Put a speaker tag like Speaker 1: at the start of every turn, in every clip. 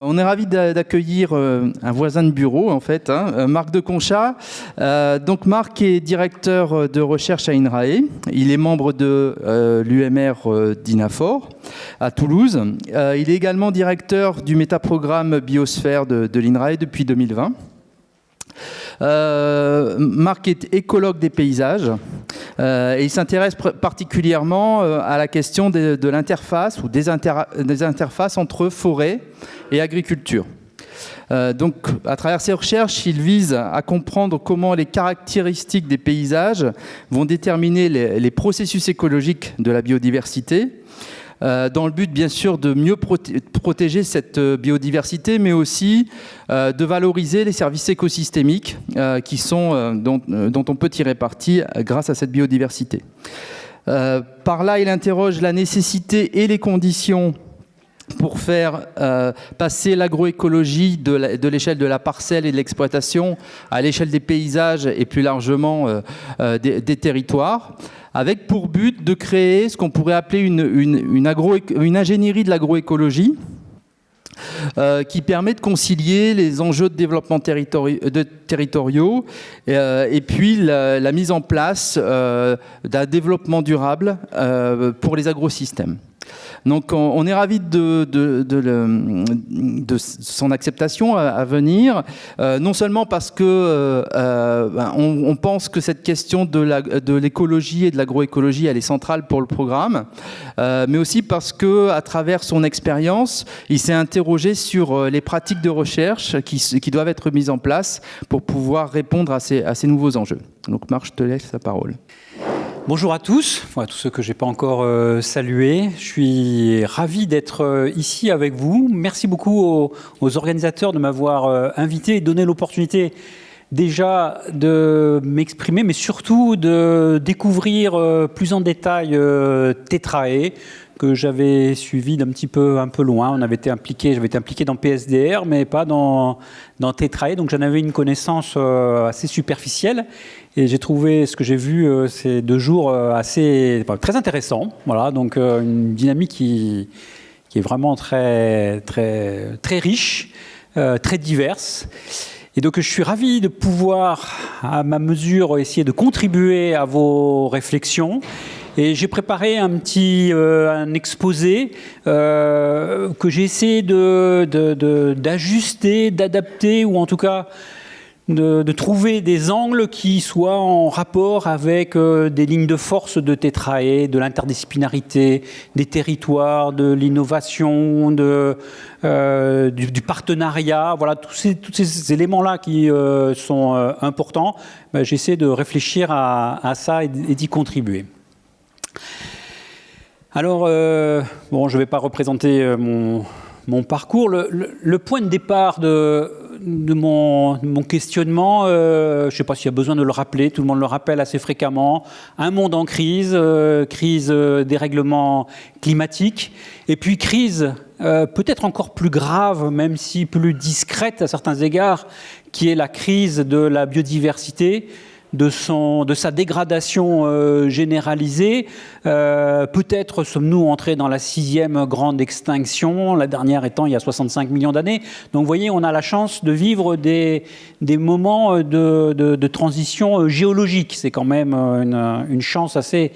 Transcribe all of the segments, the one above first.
Speaker 1: On est ravis d'accueillir un voisin de bureau, en fait, Marc de Conchat. Donc Marc est directeur de recherche à INRAE. Il est membre de l'UMR d'INAFOR à Toulouse. Il est également directeur du métaprogramme Biosphère de l'INRAE depuis 2020. Marc est écologue des paysages et il s'intéresse particulièrement à la question de l'interface ou des interfaces entre forêt et agriculture. Donc, à travers ses recherches, il vise à comprendre comment les caractéristiques des paysages vont déterminer les processus écologiques de la biodiversité, dans le but, bien sûr, de mieux protéger cette biodiversité, mais aussi de valoriser les services écosystémiques dont on peut tirer parti grâce à cette biodiversité. Par là, il interroge la nécessité et les conditions pour faire passer l'agroécologie de l'échelle de la parcelle et de l'exploitation à l'échelle des paysages et plus largement des territoires, avec pour but de créer ce qu'on pourrait appeler une ingénierie de l'agroécologie qui permet de concilier les enjeux de développement territoriaux et puis la mise en place d'un développement durable pour les agrosystèmes. Donc on est ravis de son acceptation à venir, non seulement parce que on pense que cette question de l'écologie et de l'agroécologie elle est centrale pour le programme, mais aussi parce que à travers son expérience, il s'est interrogé sur les pratiques de recherche qui doivent être mises en place pour pouvoir répondre à ces nouveaux enjeux. Donc Marc, je te laisse la parole.
Speaker 2: Bonjour à tous, à tous ceux que je n'ai pas encore salués. Je suis ravi d'être ici avec vous. Merci beaucoup aux organisateurs de m'avoir invité et donné l'opportunité déjà de m'exprimer, mais surtout de découvrir plus en détail Tetrae, que j'avais suivi d'un petit peu un peu loin. J'avais été impliqué dans PSDR, mais pas dans Tetrae, donc j'en avais une connaissance assez superficielle. Et j'ai trouvé ce que j'ai vu ces 2 jours très intéressant. Voilà, donc une dynamique qui est vraiment très, très, très riche, très diverse. Et donc je suis ravi de pouvoir, à ma mesure, essayer de contribuer à vos réflexions. Et j'ai préparé un exposé que j'ai essayé d'ajuster, d'adapter, ou en tout cas de trouver des angles qui soient en rapport avec des lignes de force de Tetrae, de l'interdisciplinarité, des territoires, de l'innovation, du partenariat. Voilà, tous ces éléments-là qui sont importants. J'essaie de réfléchir à ça et d'y contribuer. Alors, je ne vais pas représenter mon parcours. Le point de départ de mon questionnement, je ne sais pas s'il y a besoin de le rappeler, tout le monde le rappelle assez fréquemment, un monde en crise, crise des règlements climatiques, et puis crise peut-être encore plus grave, même si plus discrète à certains égards, qui est la crise de la biodiversité, de sa dégradation généralisée. Peut-être sommes-nous entrés dans la 6e grande extinction, la dernière étant il y a 65 millions d'années. Donc vous voyez, on a la chance de vivre des moments de transition géologique. C'est quand même une chance assez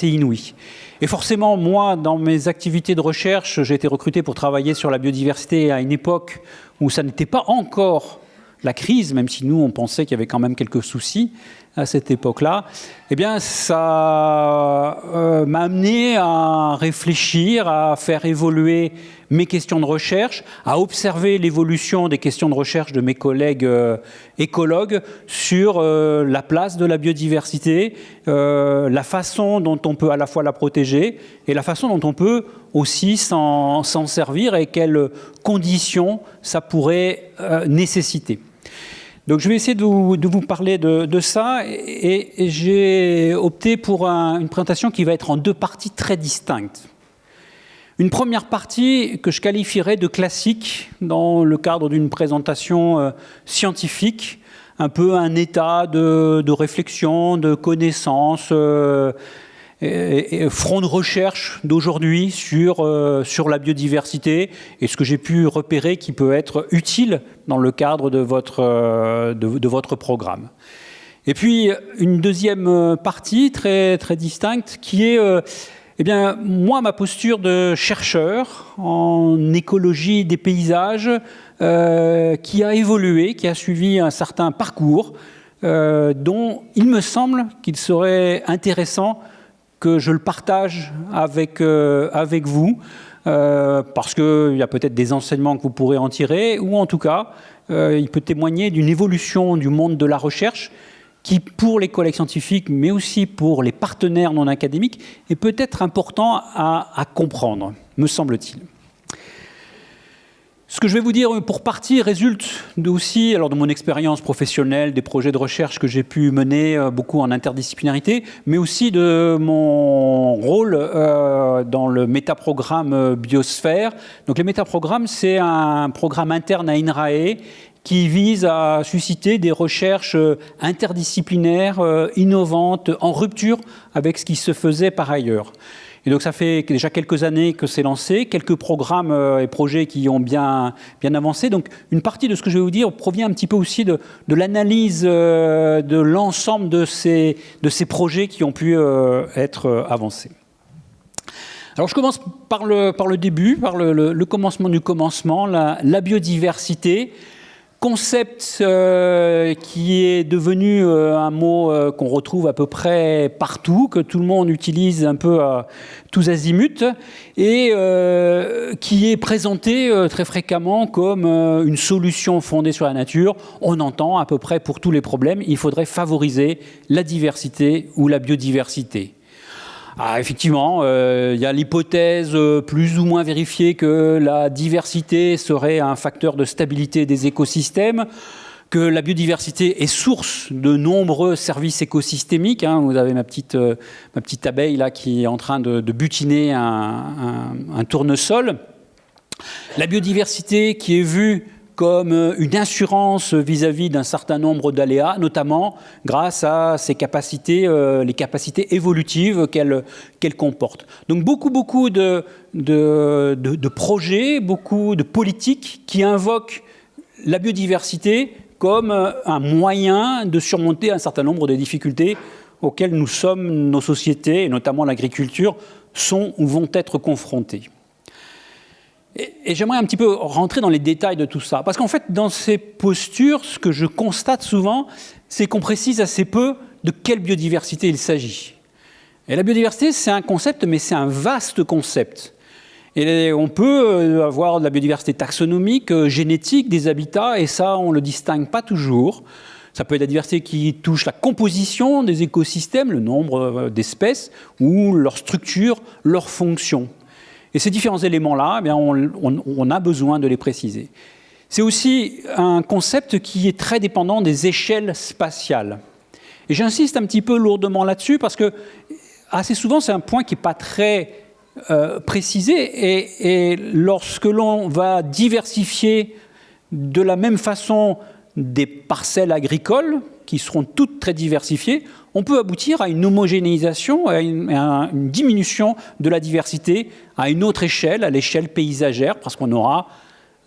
Speaker 2: inouïe. Et forcément, moi, dans mes activités de recherche, j'ai été recruté pour travailler sur la biodiversité à une époque où ça n'était pas encore la crise, même si nous, on pensait qu'il y avait quand même quelques soucis à cette époque-là, eh bien, ça m'a amené à réfléchir, à faire évoluer mes questions de recherche, à observer l'évolution des questions de recherche de mes collègues écologues sur la place de la biodiversité, la façon dont on peut à la fois la protéger et la façon dont on peut aussi s'en servir et quelles conditions ça pourrait nécessiter. Donc je vais essayer de vous parler de ça et j'ai opté pour une présentation qui va être en 2 parties très distinctes. Une première partie que je qualifierais de classique dans le cadre d'une présentation scientifique, un peu un état de réflexion, de connaissance, front de recherche d'aujourd'hui sur la biodiversité et ce que j'ai pu repérer qui peut être utile dans le cadre de votre programme. Et puis, une deuxième partie très, très distincte qui est, moi, ma posture de chercheur en écologie des paysages qui a évolué, qui a suivi un certain parcours dont il me semble qu'il serait intéressant que je le partage avec vous, parce qu'il y a peut-être des enseignements que vous pourrez en tirer, ou en tout cas, il peut témoigner d'une évolution du monde de la recherche qui, pour les collègues scientifiques, mais aussi pour les partenaires non académiques, est peut-être important à comprendre, me semble-t-il. Ce que je vais vous dire pour partie résulte aussi de mon expérience professionnelle, des projets de recherche que j'ai pu mener beaucoup en interdisciplinarité, mais aussi de mon rôle dans le métaprogramme Biosphère. Donc les métaprogrammes, c'est un programme interne à INRAE qui vise à susciter des recherches interdisciplinaires, innovantes, en rupture avec ce qui se faisait par ailleurs. Et donc ça fait déjà quelques années que c'est lancé, quelques programmes et projets qui ont bien avancé. Donc une partie de ce que je vais vous dire provient un petit peu aussi de l'analyse de l'ensemble de ces projets qui ont pu être avancés. Alors je commence par le début, par le commencement du commencement, la biodiversité. Concept qui est devenu un mot qu'on retrouve à peu près partout, que tout le monde utilise un peu à tous azimuts, et qui est présenté très fréquemment comme une solution fondée sur la nature. On entend à peu près pour tous les problèmes, il faudrait favoriser la diversité ou la biodiversité. Ah, effectivement, il y a l'hypothèse plus ou moins vérifiée que la diversité serait un facteur de stabilité des écosystèmes, que la biodiversité est source de nombreux services écosystémiques. Vous avez ma petite abeille là qui est en train de butiner un tournesol. La biodiversité qui est vue comme une assurance vis-à-vis d'un certain nombre d'aléas, notamment grâce à ses capacités, les capacités évolutives qu'elle comporte. Donc beaucoup de projets, beaucoup de politiques qui invoquent la biodiversité comme un moyen de surmonter un certain nombre de difficultés auxquelles nos sociétés, et notamment l'agriculture, sont ou vont être confrontées. Et j'aimerais un petit peu rentrer dans les détails de tout ça. Parce qu'en fait, dans ces postures, ce que je constate souvent, c'est qu'on précise assez peu de quelle biodiversité il s'agit. Et la biodiversité, c'est un concept, mais c'est un vaste concept. Et on peut avoir de la biodiversité taxonomique, génétique des habitats, et ça, on ne le distingue pas toujours. Ça peut être la diversité qui touche la composition des écosystèmes, le nombre d'espèces, ou leur structure, leur fonction. Et ces différents éléments-là, on a besoin de les préciser. C'est aussi un concept qui est très dépendant des échelles spatiales. Et j'insiste un petit peu lourdement là-dessus parce que assez souvent, c'est un point qui n'est pas très précisé. Et lorsque l'on va diversifier de la même façon des parcelles agricoles, qui seront toutes très diversifiées, on peut aboutir à une homogénéisation, à une diminution de la diversité à une autre échelle, à l'échelle paysagère, parce qu'on aura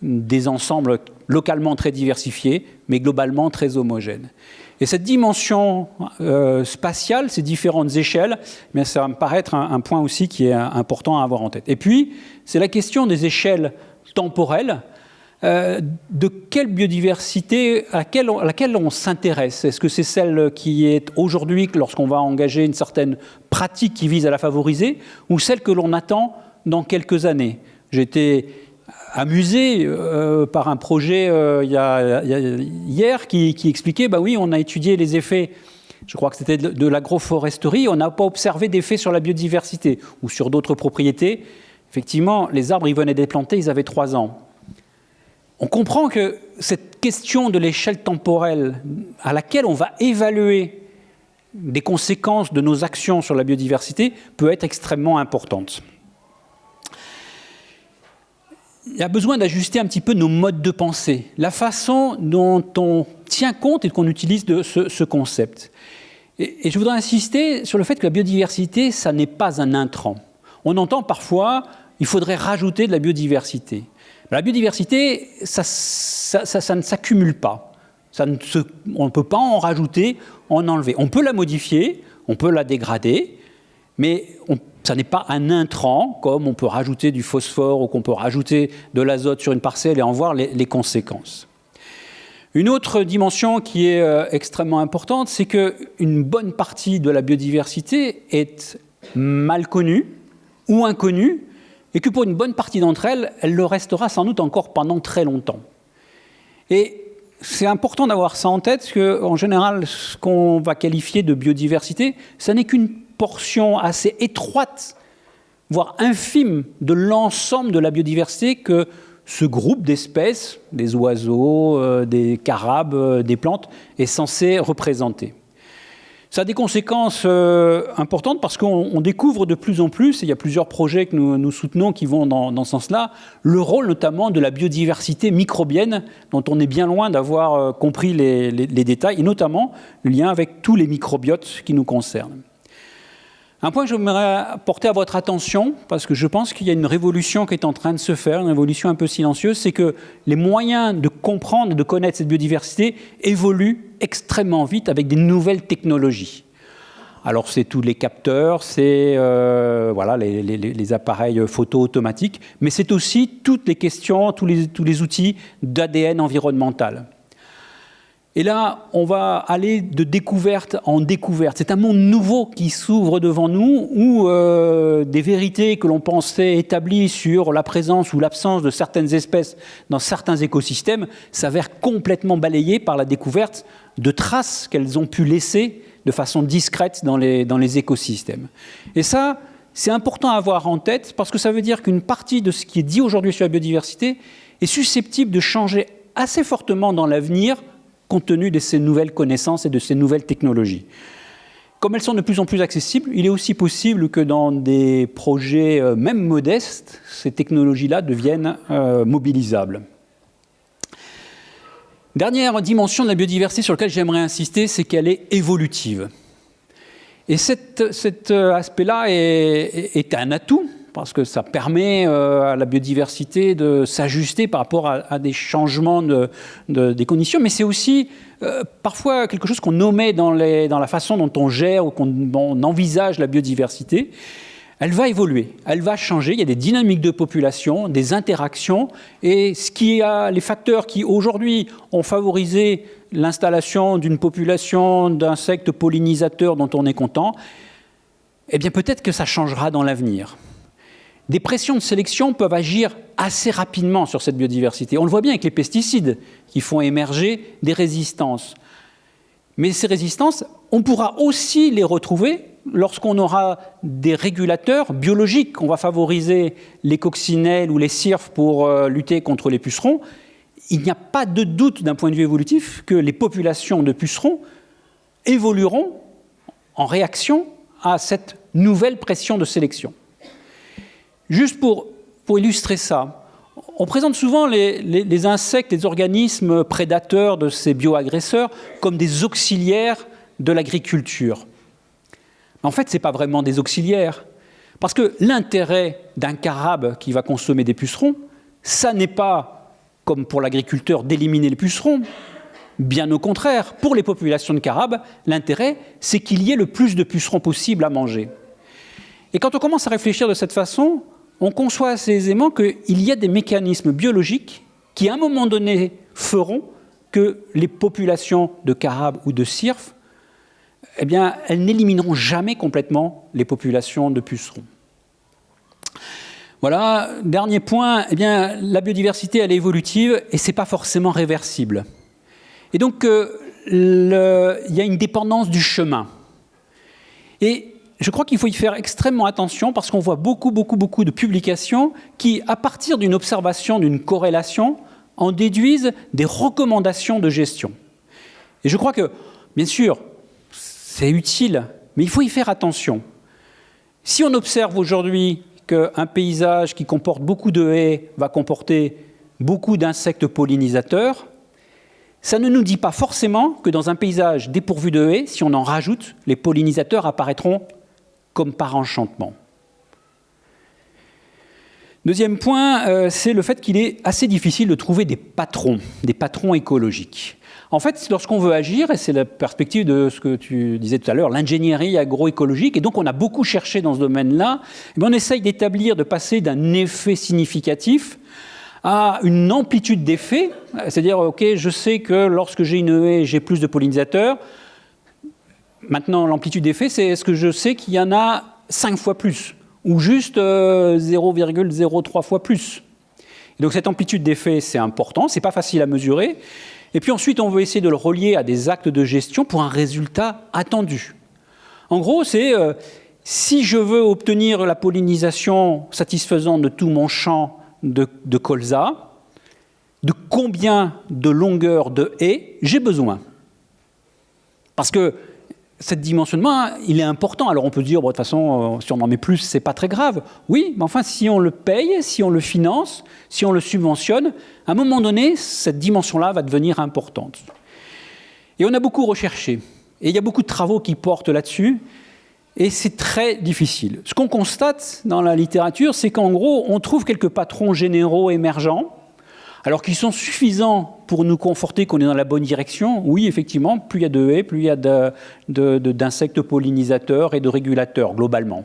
Speaker 2: des ensembles localement très diversifiés, mais globalement très homogènes. Et cette dimension spatiale, ces différentes échelles, ça va me paraître un point aussi qui est important à avoir en tête. Et puis, c'est la question des échelles temporelles. De quelle biodiversité à laquelle on s'intéresse? Est-ce que c'est celle qui est aujourd'hui, lorsqu'on va engager une certaine pratique qui vise à la favoriser, ou celle que l'on attend dans quelques années? J'ai été amusé par un projet hier qui expliquait, oui, on a étudié les effets, je crois que c'était de l'agroforesterie, on n'a pas observé d'effet sur la biodiversité ou sur d'autres propriétés. Effectivement, les arbres, ils venaient d'être plantés, ils avaient 3 ans. On comprend que cette question de l'échelle temporelle à laquelle on va évaluer des conséquences de nos actions sur la biodiversité peut être extrêmement importante. Il y a besoin d'ajuster un petit peu nos modes de pensée, la façon dont on tient compte et qu'on utilise de ce concept. Et je voudrais insister sur le fait que la biodiversité, ça n'est pas un intrant. On entend parfois, il faudrait rajouter de la biodiversité. La biodiversité, ça ne s'accumule pas. On ne peut pas en rajouter, en enlever. On peut la modifier, on peut la dégrader, mais ça n'est pas un intrant, comme on peut rajouter du phosphore ou qu'on peut rajouter de l'azote sur une parcelle et en voir les conséquences. Une autre dimension qui est extrêmement importante, c'est qu'une bonne partie de la biodiversité est mal connue ou inconnue, et que pour une bonne partie d'entre elles, elle le restera sans doute encore pendant très longtemps. Et c'est important d'avoir ça en tête, parce qu'en général, ce qu'on va qualifier de biodiversité, ça n'est qu'une portion assez étroite, voire infime, de l'ensemble de la biodiversité que ce groupe d'espèces, des oiseaux, des carabes, des plantes, est censé représenter. Ça a des conséquences importantes parce qu'on découvre de plus en plus, et il y a plusieurs projets que nous soutenons qui vont dans ce sens-là, le rôle notamment de la biodiversité microbienne, dont on est bien loin d'avoir compris les détails, et notamment le lien avec tous les microbiotes qui nous concernent. Un point que j'aimerais porter à votre attention, parce que je pense qu'il y a une révolution qui est en train de se faire, une révolution un peu silencieuse, c'est que les moyens de comprendre et de connaître cette biodiversité évoluent extrêmement vite avec des nouvelles technologies. Alors c'est tous les capteurs, c'est voilà, les appareils photo automatiques, mais c'est aussi toutes les questions, tous les outils d'ADN environnemental. Et là, on va aller de découverte en découverte. C'est un monde nouveau qui s'ouvre devant nous, où des vérités que l'on pensait établies sur la présence ou l'absence de certaines espèces dans certains écosystèmes s'avèrent complètement balayées par la découverte de traces qu'elles ont pu laisser de façon discrète dans les écosystèmes. Et ça, c'est important à avoir en tête, parce que ça veut dire qu'une partie de ce qui est dit aujourd'hui sur la biodiversité est susceptible de changer assez fortement dans l'avenir, compte tenu de ces nouvelles connaissances et de ces nouvelles technologies. Comme elles sont de plus en plus accessibles, il est aussi possible que dans des projets même modestes, ces technologies-là deviennent mobilisables. Dernière dimension de la biodiversité sur laquelle j'aimerais insister, c'est qu'elle est évolutive. Et cet aspect-là est un atout, parce que ça permet à la biodiversité de s'ajuster par rapport à des changements des conditions, mais c'est aussi parfois quelque chose qu'on omet dans la façon dont on gère ou on envisage la biodiversité. Elle va évoluer, elle va changer, il y a des dynamiques de population, des interactions, et les facteurs qui aujourd'hui ont favorisé l'installation d'une population d'insectes pollinisateurs dont on est content, eh bien peut-être que ça changera dans l'avenir. Des pressions de sélection peuvent agir assez rapidement sur cette biodiversité. On le voit bien avec les pesticides qui font émerger des résistances. Mais ces résistances, on pourra aussi les retrouver lorsqu'on aura des régulateurs biologiques. On va favoriser les coccinelles ou les cirfes pour lutter contre les pucerons. Il n'y a pas de doute d'un point de vue évolutif que les populations de pucerons évolueront en réaction à cette nouvelle pression de sélection. Juste pour illustrer ça, on présente souvent les insectes, les organismes prédateurs de ces bioagresseurs comme des auxiliaires de l'agriculture. Mais en fait, ce n'est pas vraiment des auxiliaires. Parce que l'intérêt d'un carabe qui va consommer des pucerons, ça n'est pas, comme pour l'agriculteur, d'éliminer les pucerons. Bien au contraire, pour les populations de carabes, l'intérêt, c'est qu'il y ait le plus de pucerons possible à manger. Et quand on commence à réfléchir de cette façon, on conçoit assez aisément qu'il y a des mécanismes biologiques qui, à un moment donné, feront que les populations de carabes ou de cirfes, eh bien, elles n'élimineront jamais complètement les populations de pucerons. Voilà, dernier point, eh bien, la biodiversité, elle est évolutive et ce n'est pas forcément réversible. Et donc, il y a une dépendance du chemin. Et je crois qu'il faut y faire extrêmement attention parce qu'on voit beaucoup de publications qui, à partir d'une observation, d'une corrélation, en déduisent des recommandations de gestion. Et je crois que, bien sûr, c'est utile, mais il faut y faire attention. Si on observe aujourd'hui qu'un paysage qui comporte beaucoup de haies va comporter beaucoup d'insectes pollinisateurs, ça ne nous dit pas forcément que dans un paysage dépourvu de haies, si on en rajoute, les pollinisateurs apparaîtront comme par enchantement. Deuxième point, c'est le fait qu'il est assez difficile de trouver des patrons écologiques. En fait, lorsqu'on veut agir, et c'est la perspective de ce que tu disais tout à l'heure, l'ingénierie agroécologique, et donc on a beaucoup cherché dans ce domaine-là, on essaye d'établir, de passer d'un effet significatif à une amplitude d'effet, c'est-à-dire, ok, je sais que lorsque j'ai une haie, j'ai plus de pollinisateurs. Maintenant, l'amplitude d'effet, c'est est-ce que je sais qu'il y en a 5 fois plus, ou juste 0,03 fois plus. Et donc cette amplitude d'effet, c'est important, c'est pas facile à mesurer. Et puis ensuite, on veut essayer de le relier à des actes de gestion pour un résultat attendu. En gros, c'est si je veux obtenir la pollinisation satisfaisante de tout mon champ de colza, de combien de longueur de haies j'ai besoin. Parce que cet dimensionnement, il est important. Alors on peut dire, bon, de toute façon, si on en met plus, c'est pas très grave. Oui, mais enfin, si on le paye, si on le finance, si on le subventionne, à un moment donné, cette dimension-là va devenir importante. Et on a beaucoup recherché. Et il y a beaucoup de travaux qui portent là-dessus. Et c'est très difficile. Ce qu'on constate dans la littérature, c'est qu'en gros, on trouve quelques patrons généraux émergents, alors qu'ils sont suffisants pour nous conforter qu'on est dans la bonne direction. Oui, effectivement, plus il y a de haies, plus il y a d'insectes pollinisateurs et de régulateurs, globalement.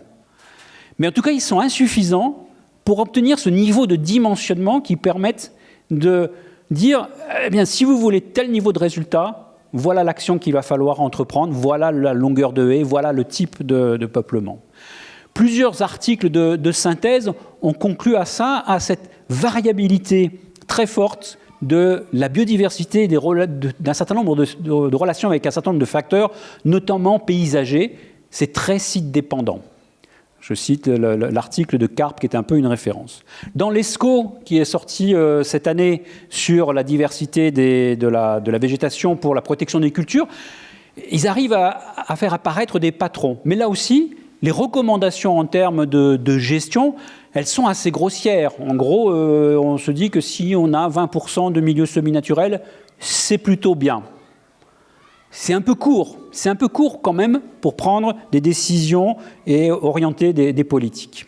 Speaker 2: Mais en tout cas, ils sont insuffisants pour obtenir ce niveau de dimensionnement qui permette de dire, eh bien, si vous voulez tel niveau de résultat, voilà l'action qu'il va falloir entreprendre, voilà la longueur de haie, voilà le type de peuplement. Plusieurs articles de synthèse ont conclu à ça, à cette variabilité très forte de la biodiversité d'un certain nombre de relations avec un certain nombre de facteurs, notamment paysagers. C'est très site dépendant. Je cite l'article de Karp qui est un peu une référence. Dans l'ESCO, qui est sorti cette année sur la diversité de la végétation pour la protection des cultures, ils arrivent à faire apparaître des patrons. Mais là aussi, les recommandations en termes de gestion, elles sont assez grossières. En gros, on se dit que si on a 20% de milieux semi-naturels, c'est plutôt bien. C'est un peu court quand même pour prendre des décisions et orienter des politiques.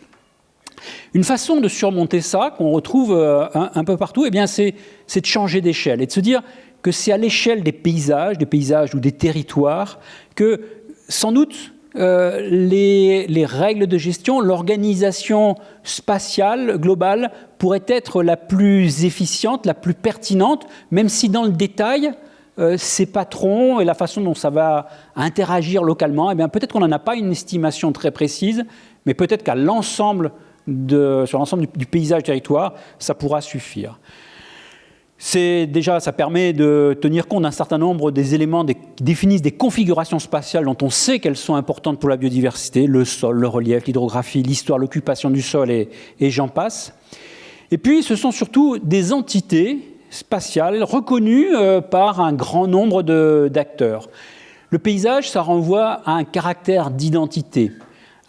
Speaker 2: Une façon de surmonter ça, qu'on retrouve un peu partout, eh bien c'est de changer d'échelle et de se dire que c'est à l'échelle des paysages ou des territoires que, sans doute, les règles de gestion, l'organisation spatiale globale pourrait être la plus efficiente, la plus pertinente, même si dans le détail, ces patrons et la façon dont ça va interagir localement, eh bien, peut-être qu'on n'en a pas une estimation très précise, mais peut-être qu'à l'ensemble sur l'ensemble du paysage territoire, ça pourra suffire. Ça permet de tenir compte d'un certain nombre des éléments qui définissent des configurations spatiales dont on sait qu'elles sont importantes pour la biodiversité, le sol, le relief, l'hydrographie, l'histoire, l'occupation du sol et j'en passe. Et puis, ce sont surtout des entités spatiales reconnues par un grand nombre d'acteurs. Le paysage, ça renvoie à un caractère d'identité,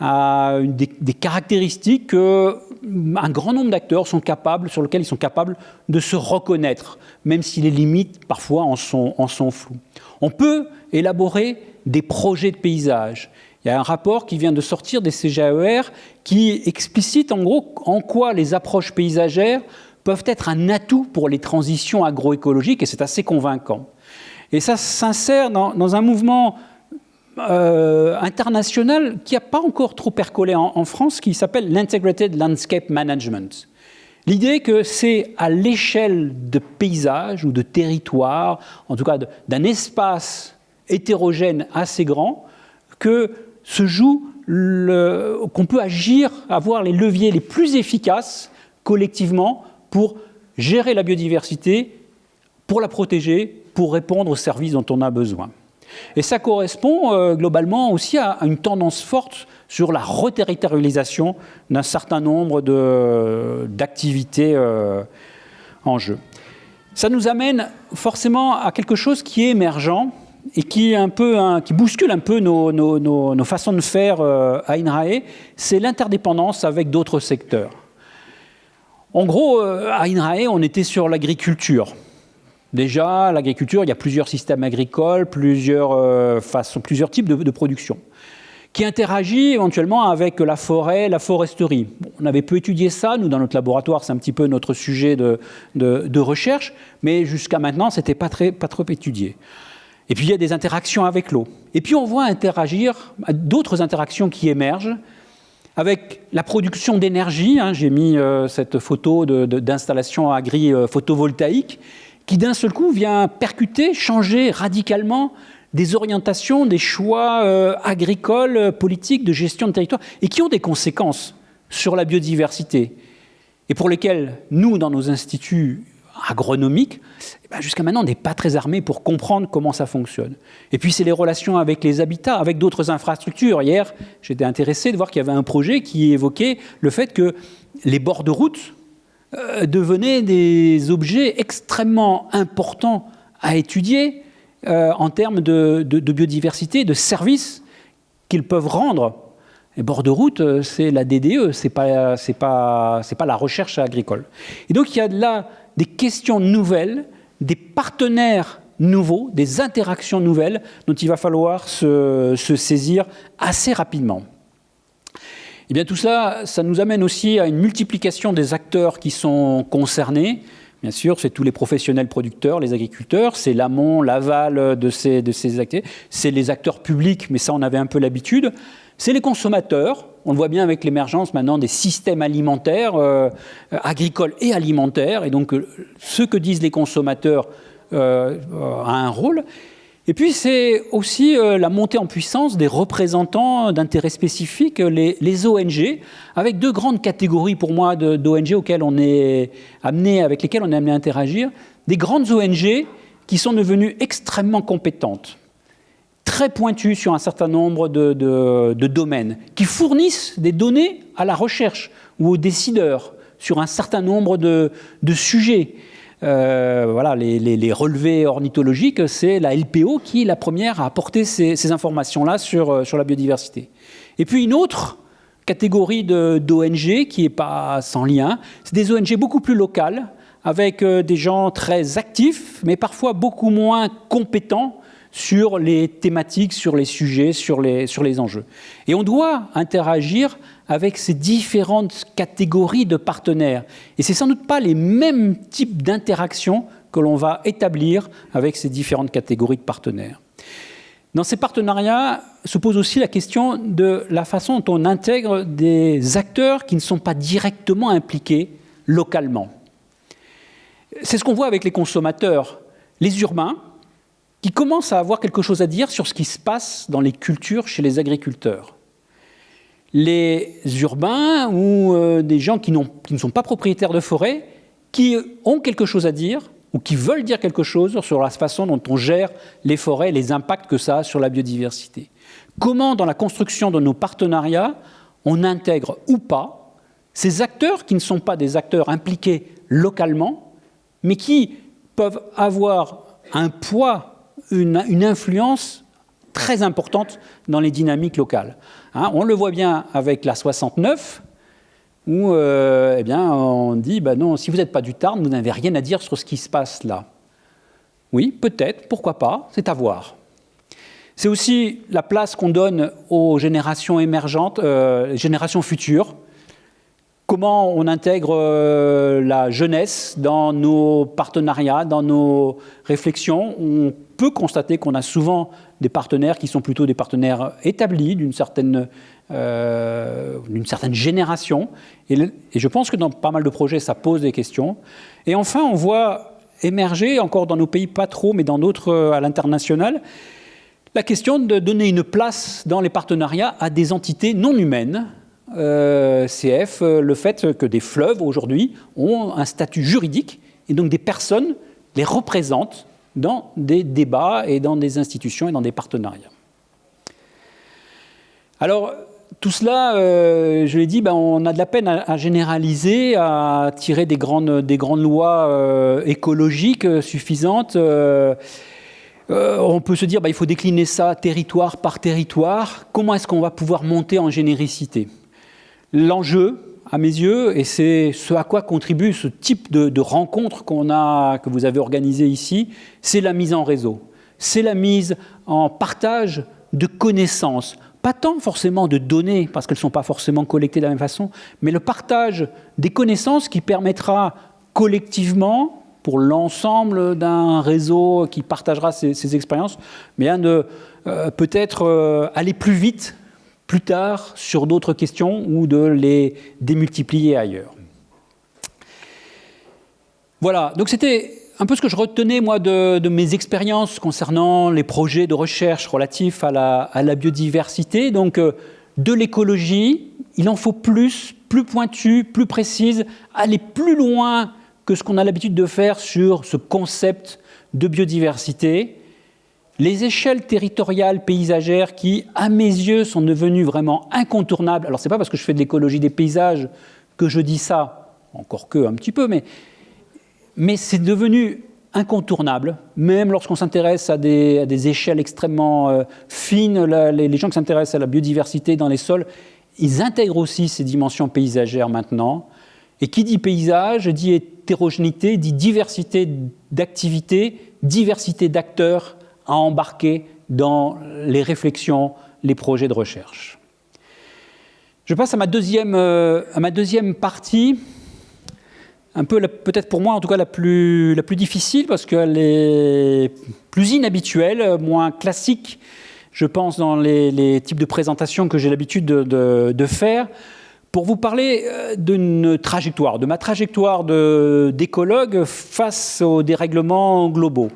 Speaker 2: à des caractéristiques qu'un grand nombre d'acteurs sur lesquels ils sont capables de se reconnaître, même si les limites, parfois, en sont floues. On peut élaborer des projets de paysage. Il y a un rapport qui vient de sortir des CGAER qui explicite en gros en quoi les approches paysagères peuvent être un atout pour les transitions agroécologiques, et c'est assez convaincant. Et ça s'insère dans un mouvement international qui n'a pas encore trop percolé en France, qui s'appelle l'Integrated Landscape Management. L'idée que c'est à l'échelle de paysages ou de territoires, en tout cas d'un espace hétérogène assez grand, que se joue, qu'on peut agir, avoir les leviers les plus efficaces collectivement pour gérer la biodiversité, pour la protéger, pour répondre aux services dont on a besoin. Et ça correspond globalement aussi à une tendance forte sur la reterritorialisation d'un certain nombre d'activités en jeu. Ça nous amène forcément à quelque chose qui est émergent et qui bouscule un peu nos façons de faire à INRAE, c'est l'interdépendance avec d'autres secteurs. En gros, à INRAE, on était sur l'agriculture. Déjà, l'agriculture, il y a plusieurs systèmes agricoles, plusieurs types de production, qui interagit éventuellement avec la forêt, la foresterie. Bon, on avait peu étudié ça, nous, dans notre laboratoire, c'est un petit peu notre sujet de recherche, mais jusqu'à maintenant, ce n'était pas trop étudié. Et puis, il y a des interactions avec l'eau. Et puis, on voit interagir, d'autres interactions qui émergent, avec la production d'énergie. J'ai mis cette photo d'installation agri-photovoltaïque, qui d'un seul coup vient percuter, changer radicalement des orientations, des choix agricoles, politiques, de gestion de territoire, et qui ont des conséquences sur la biodiversité, et pour lesquelles nous, dans nos instituts agronomiques, jusqu'à maintenant, on n'est pas très armés pour comprendre comment ça fonctionne. Et puis, c'est les relations avec les habitats, avec d'autres infrastructures. Hier, j'étais intéressé de voir qu'il y avait un projet qui évoquait le fait que les bords de route devenaient des objets extrêmement importants à étudier en termes de biodiversité, de services qu'ils peuvent rendre. Les bords de route, c'est la DDE, c'est pas la recherche agricole. Et donc, il y a là des questions nouvelles, des partenaires nouveaux, des interactions nouvelles dont il va falloir se saisir assez rapidement. Et bien tout ça, ça nous amène aussi à une multiplication des acteurs qui sont concernés. Bien sûr, c'est tous les professionnels producteurs, les agriculteurs, c'est l'amont, l'aval de ces acteurs, c'est les acteurs publics, mais ça on avait un peu l'habitude, c'est les consommateurs. On le voit bien avec l'émergence maintenant des systèmes alimentaires, agricoles et alimentaires, et donc ce que disent les consommateurs a un rôle. Et puis c'est aussi la montée en puissance des représentants d'intérêts spécifiques, les ONG, avec deux grandes catégories pour moi d'ONG avec lesquelles on est amené à interagir. Des grandes ONG qui sont devenues extrêmement compétentes, très pointues sur un certain nombre de domaines, qui fournissent des données à la recherche ou aux décideurs sur un certain nombre de sujets. Voilà, les relevés ornithologiques, c'est la LPO qui est la première à apporter ces informations-là sur la biodiversité. Et puis une autre catégorie d'ONG qui n'est pas sans lien, c'est des ONG beaucoup plus locales, avec des gens très actifs, mais parfois beaucoup moins compétents sur les thématiques, sur les sujets, sur les enjeux. Et on doit interagir avec ces différentes catégories de partenaires. Et ce n'est sans doute pas les mêmes types d'interactions que l'on va établir avec ces différentes catégories de partenaires. Dans ces partenariats se pose aussi la question de la façon dont on intègre des acteurs qui ne sont pas directement impliqués localement. C'est ce qu'on voit avec les consommateurs, les urbains, qui commencent à avoir quelque chose à dire sur ce qui se passe dans les cultures chez les agriculteurs. Les urbains ou des gens qui ne sont pas propriétaires de forêt, qui ont quelque chose à dire ou qui veulent dire quelque chose sur la façon dont on gère les forêts, les impacts que ça a sur la biodiversité. Comment, dans la construction de nos partenariats, on intègre ou pas ces acteurs qui ne sont pas des acteurs impliqués localement, mais qui peuvent avoir un poids, une influence très importante dans les dynamiques locales. On le voit bien avec la 69, où on dit non, si vous n'êtes pas du Tarn, vous n'avez rien à dire sur ce qui se passe là. Oui, peut-être, pourquoi pas, c'est à voir. C'est aussi la place qu'on donne aux générations émergentes, générations futures. Comment on intègre la jeunesse dans nos partenariats, dans nos réflexions. On peut constater qu'on a souvent des partenaires qui sont plutôt des partenaires établis d'une certaine génération. Et je pense que dans pas mal de projets, ça pose des questions. Et enfin, on voit émerger, encore dans nos pays pas trop, mais dans d'autres à l'international, la question de donner une place dans les partenariats à des entités non humaines. CF, le fait que des fleuves aujourd'hui ont un statut juridique et donc des personnes les représentent dans des débats et dans des institutions et dans des partenariats. Alors tout cela, je l'ai dit, on a de la peine à généraliser, à tirer des grandes lois écologiques suffisantes. On peut se dire il faut décliner ça territoire par territoire. Comment est-ce qu'on va pouvoir monter en généricité ? L'enjeu, à mes yeux, et c'est ce à quoi contribue ce type de rencontre que vous avez organisé ici, c'est la mise en réseau. C'est la mise en partage de connaissances. Pas tant forcément de données, parce qu'elles ne sont pas forcément collectées de la même façon, mais le partage des connaissances qui permettra collectivement, pour l'ensemble d'un réseau qui partagera ses expériences, mais de peut-être aller plus vite, plus tard, sur d'autres questions, ou de les démultiplier ailleurs. Voilà, donc c'était un peu ce que je retenais, moi, de mes expériences concernant les projets de recherche relatifs à la biodiversité. Donc, de l'écologie, il en faut plus pointu, plus précise, aller plus loin que ce qu'on a l'habitude de faire sur ce concept de biodiversité. Les échelles territoriales paysagères qui, à mes yeux, sont devenues vraiment incontournables. Alors, ce n'est pas parce que je fais de l'écologie des paysages que je dis ça, encore que un petit peu, mais c'est devenu incontournable, même lorsqu'on s'intéresse à des échelles extrêmement fines. Les gens qui s'intéressent à la biodiversité dans les sols, ils intègrent aussi ces dimensions paysagères maintenant. Et qui dit paysage, dit hétérogénéité, dit diversité d'activités, diversité d'acteurs à embarquer dans les réflexions, les projets de recherche. Je passe à ma deuxième partie, un peu, peut-être pour moi en tout cas la plus difficile, parce qu'elle est plus inhabituelle, moins classique, je pense, dans les types de présentations que j'ai l'habitude de faire, pour vous parler d'une trajectoire, de ma trajectoire d'écologue face aux dérèglements globaux.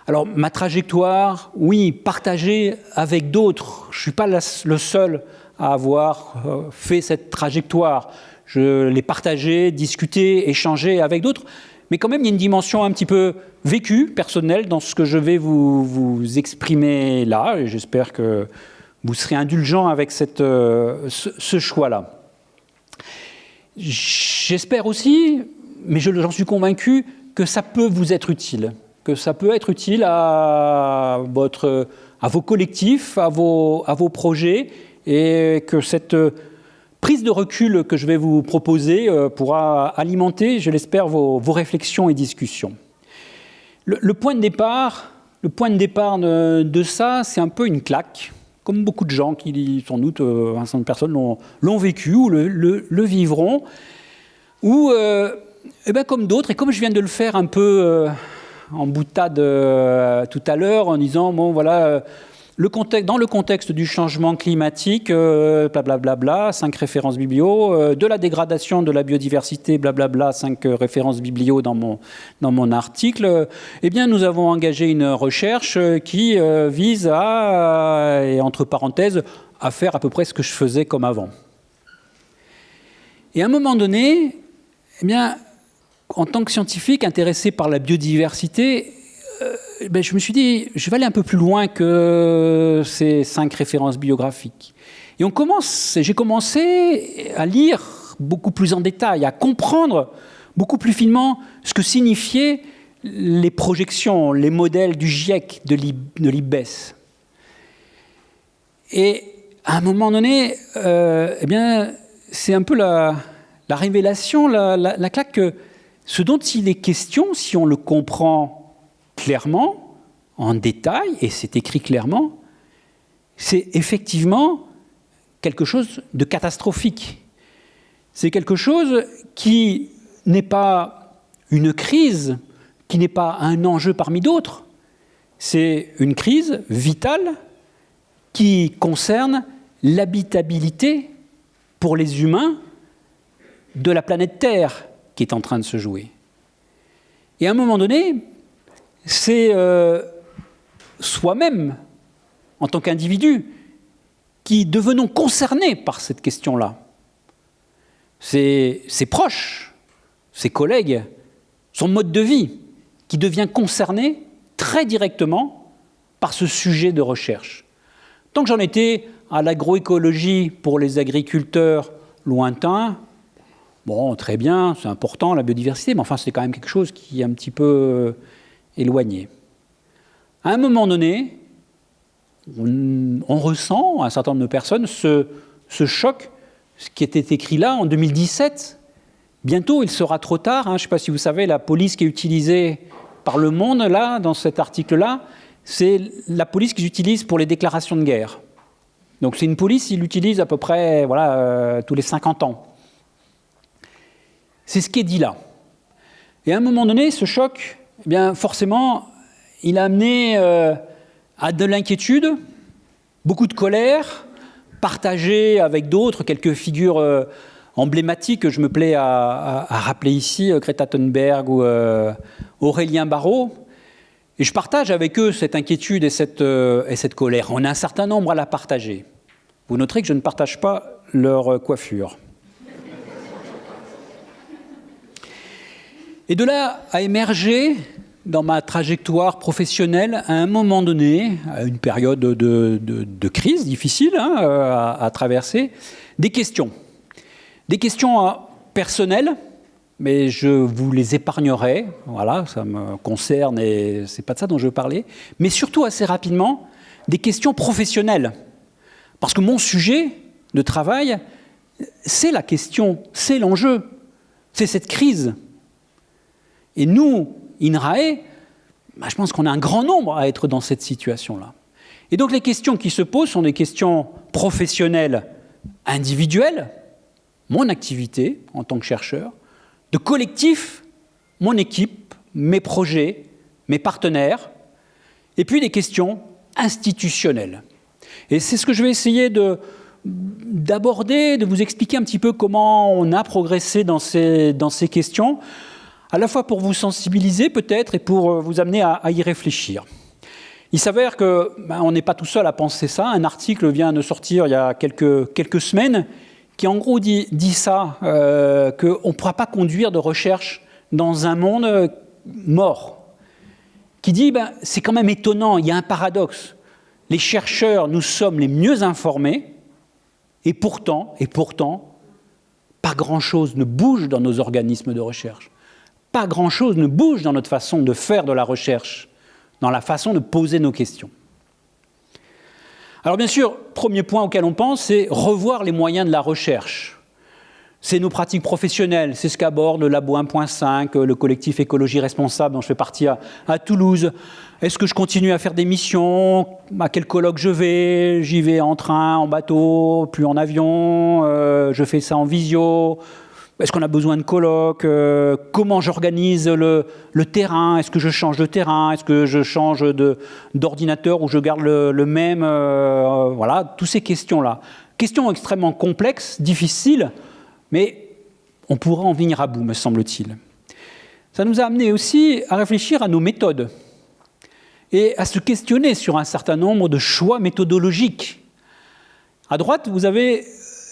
Speaker 2: Alors, ma trajectoire, oui, partagée avec d'autres. Je ne suis pas le seul à avoir fait cette trajectoire. Je l'ai partagée, discutée, échangée avec d'autres. Mais quand même, il y a une dimension un petit peu vécue, personnelle, dans ce que je vais vous exprimer là. Et j'espère que vous serez indulgents avec ce choix-là. J'espère aussi, mais j'en suis convaincu, que ça peut vous être utile. Que ça peut être utile à vos collectifs, à vos projets, et que cette prise de recul que je vais vous proposer pourra alimenter, je l'espère, vos réflexions et discussions. Le point de départ de ça, c'est un peu une claque, comme beaucoup de gens qui, sans doute, un certain nombre de personnes l'ont vécu ou le vivront, ou, comme d'autres, et comme je viens de le faire un peu en boutade tout à l'heure, en disant, bon, voilà, dans le contexte du changement climatique, blablabla, 5 références biblio, de la dégradation de la biodiversité, blablabla, 5 références biblio dans mon article, eh bien, nous avons engagé une recherche qui vise et entre parenthèses, à faire à peu près ce que je faisais comme avant. Et à un moment donné, eh bien, en tant que scientifique intéressé par la biodiversité, je me suis dit, je vais aller un peu plus loin que ces 5 références biographiques. Et j'ai commencé à lire beaucoup plus en détail, à comprendre beaucoup plus finement ce que signifiaient les projections, les modèles du GIEC, de l'IPBES. Et à un moment donné, c'est un peu la révélation, la claque que ce dont il est question, si on le comprend clairement, en détail, et c'est écrit clairement, c'est effectivement quelque chose de catastrophique. C'est quelque chose qui n'est pas une crise, qui n'est pas un enjeu parmi d'autres. C'est une crise vitale qui concerne l'habitabilité pour les humains de la planète Terre qui est en train de se jouer. Et à un moment donné, c'est soi-même, en tant qu'individu, qui devenons concernés par cette question-là. Ses proches, ses collègues, son mode de vie, qui devient concerné très directement par ce sujet de recherche. Tant que j'en étais à l'agroécologie pour les agriculteurs lointains, bon, très bien, c'est important la biodiversité, mais enfin c'est quand même quelque chose qui est un petit peu éloigné. À un moment donné, on ressent, un certain nombre de personnes, ce choc, ce qui était écrit là en 2017. Bientôt, il sera trop tard. Je ne sais pas si vous savez, la police qui est utilisée par Le Monde, là, dans cet article-là, c'est la police qu'ils utilisent pour les déclarations de guerre. Donc c'est une police, ils l'utilisent à peu près tous les 50 ans. C'est ce qui est dit là. Et à un moment donné, ce choc, eh bien, forcément, il a amené à de l'inquiétude, beaucoup de colère, partagée avec d'autres, quelques figures emblématiques que je me plais à rappeler ici, Greta Thunberg ou Aurélien Barraud. Et je partage avec eux cette inquiétude et cette colère. On a un certain nombre à la partager. Vous noterez que je ne partage pas leur coiffure. Et de là a émergé, dans ma trajectoire professionnelle, à un moment donné, à une période de crise difficile à traverser, des questions. Des questions personnelles, mais je vous les épargnerai. Voilà, ça me concerne et c'est pas de ça dont je veux parler. Mais surtout, assez rapidement, des questions professionnelles. Parce que mon sujet de travail, c'est la question, c'est l'enjeu, c'est cette crise. Et nous, INRAE, je pense qu'on a un grand nombre à être dans cette situation-là. Et donc les questions qui se posent sont des questions professionnelles, individuelles, mon activité en tant que chercheur, de collectif, mon équipe, mes projets, mes partenaires, et puis des questions institutionnelles. Et c'est ce que je vais essayer d'aborder, de vous expliquer un petit peu comment on a progressé dans ces questions, à la fois pour vous sensibiliser peut-être et pour vous amener à y réfléchir. Il s'avère qu'on n'est pas tout seul à penser ça. Un article vient de sortir il y a quelques semaines qui en gros dit ça, qu'on ne pourra pas conduire de recherche dans un monde mort. Qui dit, c'est quand même étonnant, il y a un paradoxe. Les chercheurs, nous sommes les mieux informés, et pourtant, pas grand-chose ne bouge dans nos organismes de recherche. Pas grand-chose ne bouge dans notre façon de faire de la recherche, dans la façon de poser nos questions. Alors bien sûr, premier point auquel on pense, c'est revoir les moyens de la recherche. C'est nos pratiques professionnelles, c'est ce qu'aborde le Labo 1.5, le collectif Écologie Responsable dont je fais partie à Toulouse. Est-ce que je continue à faire des missions? À quel colloque je vais? J'y vais en train, en bateau, plus en avion, je fais ça en visio. Est-ce qu'on a besoin de colloques? Comment j'organise le terrain? Est-ce que je change de terrain? Est-ce que je change d'ordinateur ou je garde le même? Voilà, toutes ces questions-là. Questions extrêmement complexes, difficiles, mais on pourra en venir à bout, me semble-t-il. Ça nous a amené aussi à réfléchir à nos méthodes et à se questionner sur un certain nombre de choix méthodologiques. À droite, vous avez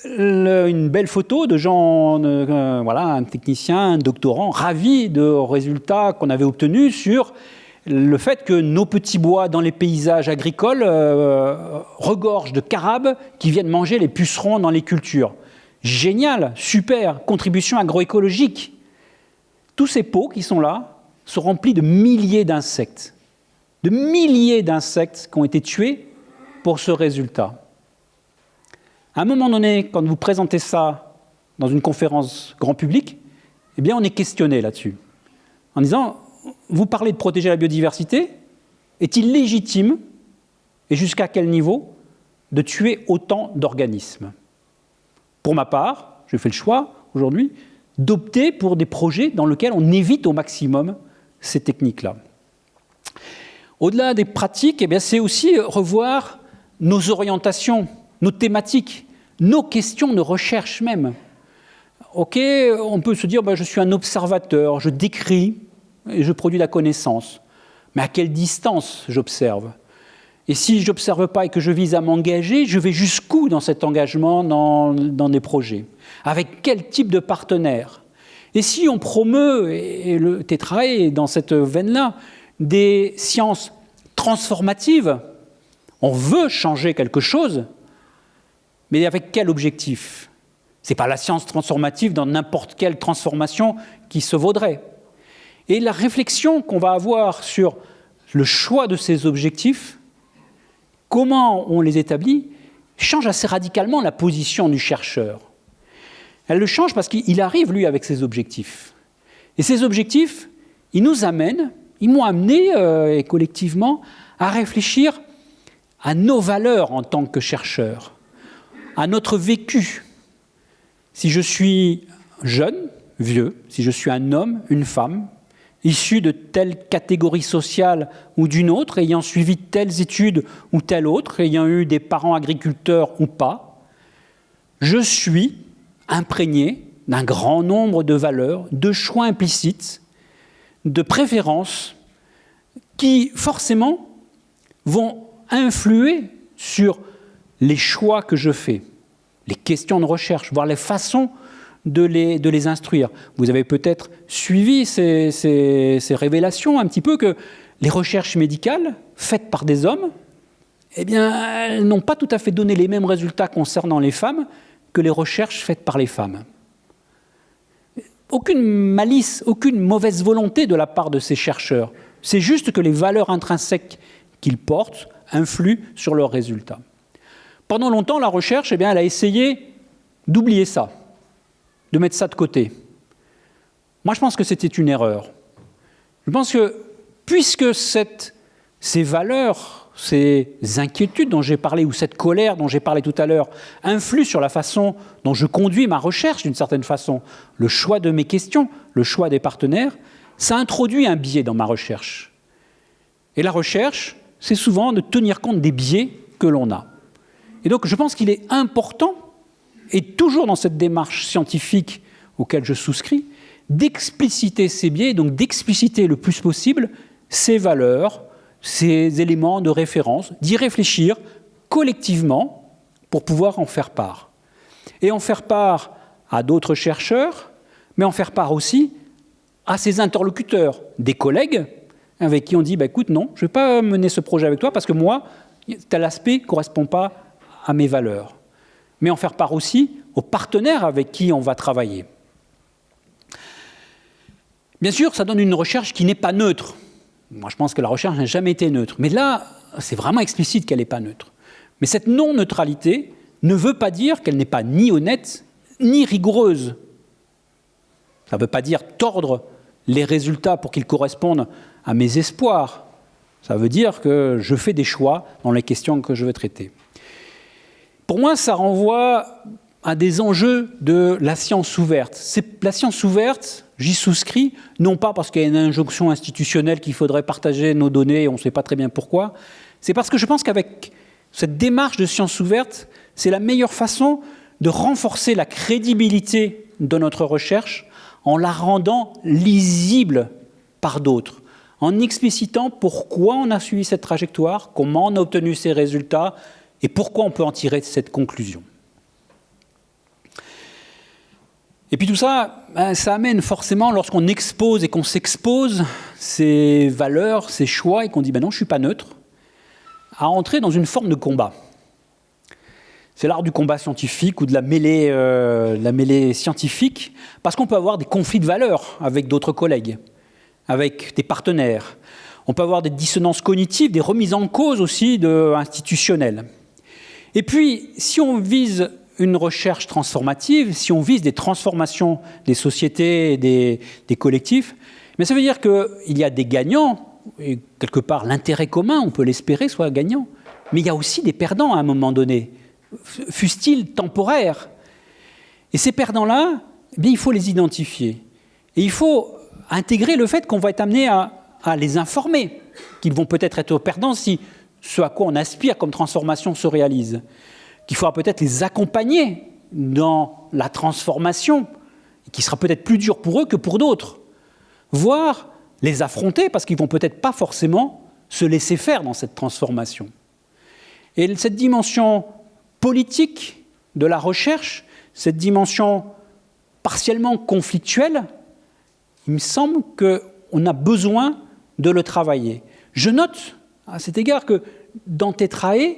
Speaker 2: une belle photo de Jean, un technicien, un doctorant, ravi de résultats qu'on avait obtenus sur le fait que nos petits bois dans les paysages agricoles regorgent de carabes qui viennent manger les pucerons dans les cultures. Génial, super, contribution agroécologique. Tous ces pots qui sont là sont remplis de milliers d'insectes. De milliers d'insectes qui ont été tués pour ce résultat. À un moment donné, quand vous présentez ça dans une conférence grand public, eh bien on est questionné là-dessus. En disant, vous parlez de protéger la biodiversité, est-il légitime, et jusqu'à quel niveau, de tuer autant d'organismes? Pour ma part, je fais le choix aujourd'hui d'opter pour des projets dans lesquels on évite au maximum ces techniques-là. Au-delà des pratiques, eh bien, c'est aussi revoir nos orientations, nos thématiques, nos questions de recherche même. Ok, on peut se dire, je suis un observateur, je décris et je produis la connaissance. Mais à quelle distance j'observe? Et si je n'observe pas et que je vise à m'engager, je vais jusqu'où dans cet engagement dans des projets? Avec quel type de partenaire? Et si on promeut, et le TETRAE est dans cette veine-là, des sciences transformatives, on veut changer quelque chose, mais avec quel objectif? Ce n'est pas la science transformative dans n'importe quelle transformation qui se vaudrait. Et la réflexion qu'on va avoir sur le choix de ces objectifs, comment on les établit, change assez radicalement la position du chercheur. Elle le change parce qu'il arrive, lui, avec ses objectifs. Et ces objectifs, ils nous amènent, ils m'ont amené, et collectivement, à réfléchir à nos valeurs en tant que chercheurs, à notre vécu. Si je suis jeune, vieux, si je suis un homme, une femme, issu de telle catégorie sociale ou d'une autre, ayant suivi telles études ou telle autre, ayant eu des parents agriculteurs ou pas, je suis imprégné d'un grand nombre de valeurs, de choix implicites, de préférences qui, forcément, vont influer sur les choix que je fais, les questions de recherche, voire les façons de les instruire. Vous avez peut-être suivi ces révélations un petit peu que les recherches médicales faites par des hommes, eh bien, elles n'ont pas tout à fait donné les mêmes résultats concernant les femmes que les recherches faites par les femmes. Aucune malice, aucune mauvaise volonté de la part de ces chercheurs. C'est juste que les valeurs intrinsèques qu'ils portent influent sur leurs résultats. Pendant longtemps, la recherche, elle a essayé d'oublier ça, de mettre ça de côté. Moi, je pense que c'était une erreur. Je pense que, puisque ces valeurs, ces inquiétudes dont j'ai parlé, ou cette colère dont j'ai parlé tout à l'heure, influent sur la façon dont je conduis ma recherche, d'une certaine façon, le choix de mes questions, le choix des partenaires, ça introduit un biais dans ma recherche. Et la recherche, c'est souvent de tenir compte des biais que l'on a. Et donc, je pense qu'il est important, et toujours dans cette démarche scientifique auquel je souscris, d'expliciter ces biais, donc d'expliciter le plus possible ces valeurs, ces éléments de référence, d'y réfléchir collectivement pour pouvoir en faire part. Et en faire part à d'autres chercheurs, mais en faire part aussi à ses interlocuteurs, des collègues avec qui on dit écoute, non, je ne vais pas mener ce projet avec toi parce que moi, tel aspect ne correspond pas à mes valeurs. Mais en faire part aussi aux partenaires avec qui on va travailler. Bien sûr, ça donne une recherche qui n'est pas neutre. Moi, je pense que la recherche n'a jamais été neutre. Mais là, c'est vraiment explicite qu'elle n'est pas neutre. Mais cette non-neutralité ne veut pas dire qu'elle n'est pas ni honnête, ni rigoureuse. Ça ne veut pas dire tordre les résultats pour qu'ils correspondent à mes espoirs. Ça veut dire que je fais des choix dans les questions que je veux traiter. Pour moi, ça renvoie à des enjeux de la science ouverte. La science ouverte, j'y souscris, non pas parce qu'il y a une injonction institutionnelle qu'il faudrait partager nos données, et on ne sait pas très bien pourquoi, c'est parce que je pense qu'avec cette démarche de science ouverte, c'est la meilleure façon de renforcer la crédibilité de notre recherche en la rendant lisible par d'autres, en explicitant pourquoi on a suivi cette trajectoire, comment on a obtenu ces résultats et pourquoi on peut en tirer cette conclusion. Et puis tout ça, ça amène forcément, lorsqu'on expose et qu'on s'expose ces valeurs, ces choix, et qu'on dit non, je ne suis pas neutre, à entrer dans une forme de combat. C'est l'art du combat scientifique ou de la mêlée scientifique, parce qu'on peut avoir des conflits de valeurs avec d'autres collègues, avec des partenaires. On peut avoir des dissonances cognitives, des remises en cause aussi institutionnelles. Et puis, si on vise une recherche transformative, si on vise des transformations des sociétés et des collectifs, mais ça veut dire qu'il y a des gagnants, et quelque part l'intérêt commun, on peut l'espérer, soit gagnant, mais il y a aussi des perdants à un moment donné, fussent-ils temporaires. Et ces perdants-là, il faut les identifier. Et il faut intégrer le fait qu'on va être amené à les informer, qu'ils vont peut-être être perdants si ce à quoi on aspire comme transformation se réalise, qu'il faudra peut-être les accompagner dans la transformation, qui sera peut-être plus dur pour eux que pour d'autres, voire les affronter, parce qu'ils ne vont peut-être pas forcément se laisser faire dans cette transformation. Et cette dimension politique de la recherche, cette dimension partiellement conflictuelle, il me semble qu'on a besoin de le travailler. Je note à cet égard que dans Tetrae,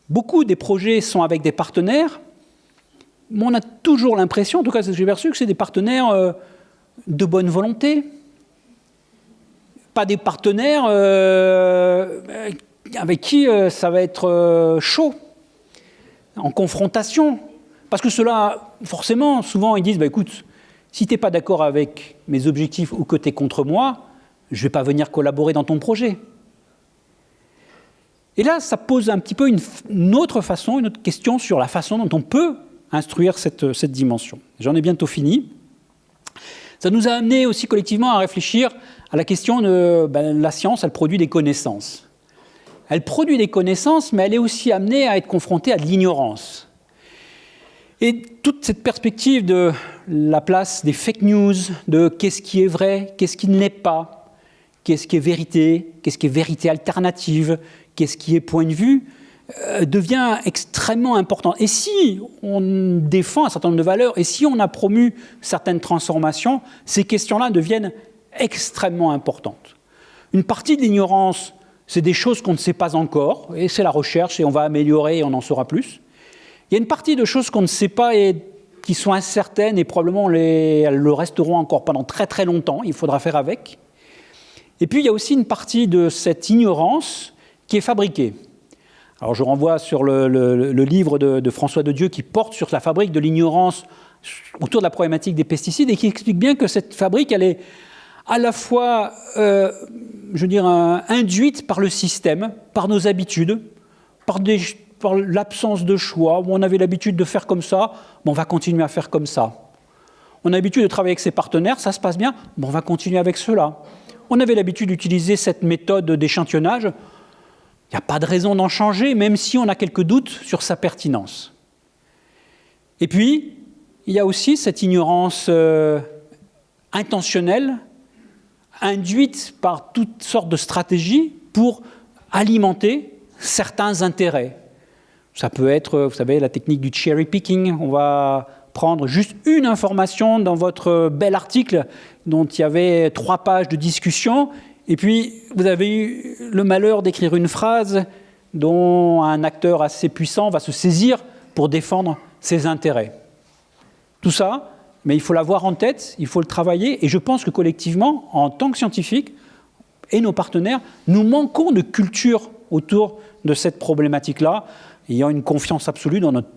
Speaker 2: beaucoup des projets sont avec des partenaires, mais on a toujours l'impression, en tout cas c'est ce que j'ai perçu, que c'est des partenaires de bonne volonté, pas des partenaires avec qui ça va être chaud, en confrontation, parce que cela, forcément, souvent, ils disent, écoute, si tu n'es pas d'accord avec mes objectifs ou que tu es contre moi, je ne vais pas venir collaborer dans ton projet. Et là, ça pose un petit peu une autre façon, une autre question sur la façon dont on peut instruire cette dimension. J'en ai bientôt fini. Ça nous a amené aussi collectivement à réfléchir à la question de la science, elle produit des connaissances. Elle produit des connaissances, mais elle est aussi amenée à être confrontée à de l'ignorance. Et toute cette perspective de la place des fake news, de qu'est-ce qui est vrai, qu'est-ce qui ne l'est pas, qu'est-ce qui est vérité alternative, qu'est-ce qui est point de vue, devient extrêmement important. Et si on défend un certain nombre de valeurs, et si on a promu certaines transformations, ces questions-là deviennent extrêmement importantes. Une partie de l'ignorance, c'est des choses qu'on ne sait pas encore, et c'est la recherche, et on va améliorer, et on en saura plus. Il y a une partie de choses qu'on ne sait pas et qui sont incertaines, et probablement elles le resteront encore pendant très très longtemps, il faudra faire avec. Et puis il y a aussi une partie de cette ignorance qui est fabriquée. Alors je renvoie sur le livre de François de Dieu qui porte sur la fabrique de l'ignorance autour de la problématique des pesticides et qui explique bien que cette fabrique, elle est à la fois, induite par le système, par nos habitudes, par l'absence de choix, où on avait l'habitude de faire comme ça, on va continuer à faire comme ça. On a l'habitude de travailler avec ses partenaires, ça se passe bien, on va continuer avec cela. On avait l'habitude d'utiliser cette méthode d'échantillonnage, il n'y a pas de raison d'en changer, même si on a quelques doutes sur sa pertinence. Et puis, il y a aussi cette ignorance intentionnelle, induite par toutes sortes de stratégies pour alimenter certains intérêts. Ça peut être, vous savez, la technique du cherry picking. On va prendre juste une information dans votre bel article dont il y avait 3 pages de discussion, et puis vous avez eu le malheur d'écrire une phrase dont un acteur assez puissant va se saisir pour défendre ses intérêts. Tout ça, mais il faut l'avoir en tête, il faut le travailler, et je pense que collectivement, en tant que scientifiques et nos partenaires, nous manquons de culture autour de cette problématique-là, ayant une confiance absolue dans notre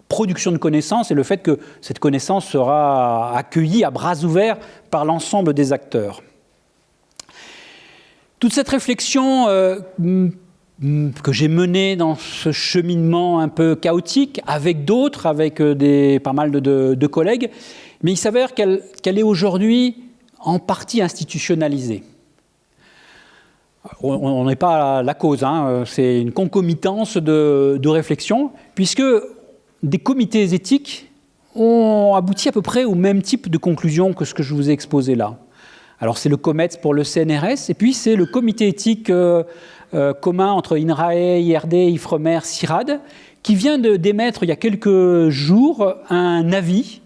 Speaker 2: production de connaissances et le fait que cette connaissance sera accueillie à bras ouverts par l'ensemble des acteurs. Toute cette réflexion que j'ai menée dans ce cheminement un peu chaotique, avec d'autres, avec pas mal de collègues, mais il s'avère qu'elle est aujourd'hui en partie institutionnalisée. On n'est pas la cause, c'est une concomitance de réflexion, puisque des comités éthiques ont abouti à peu près au même type de conclusion que ce que je vous ai exposé là. Alors c'est le COMETS pour le CNRS, et puis c'est le comité éthique commun entre INRAE, IRD, IFREMER, CIRAD, qui vient d'émettre il y a quelques jours un avis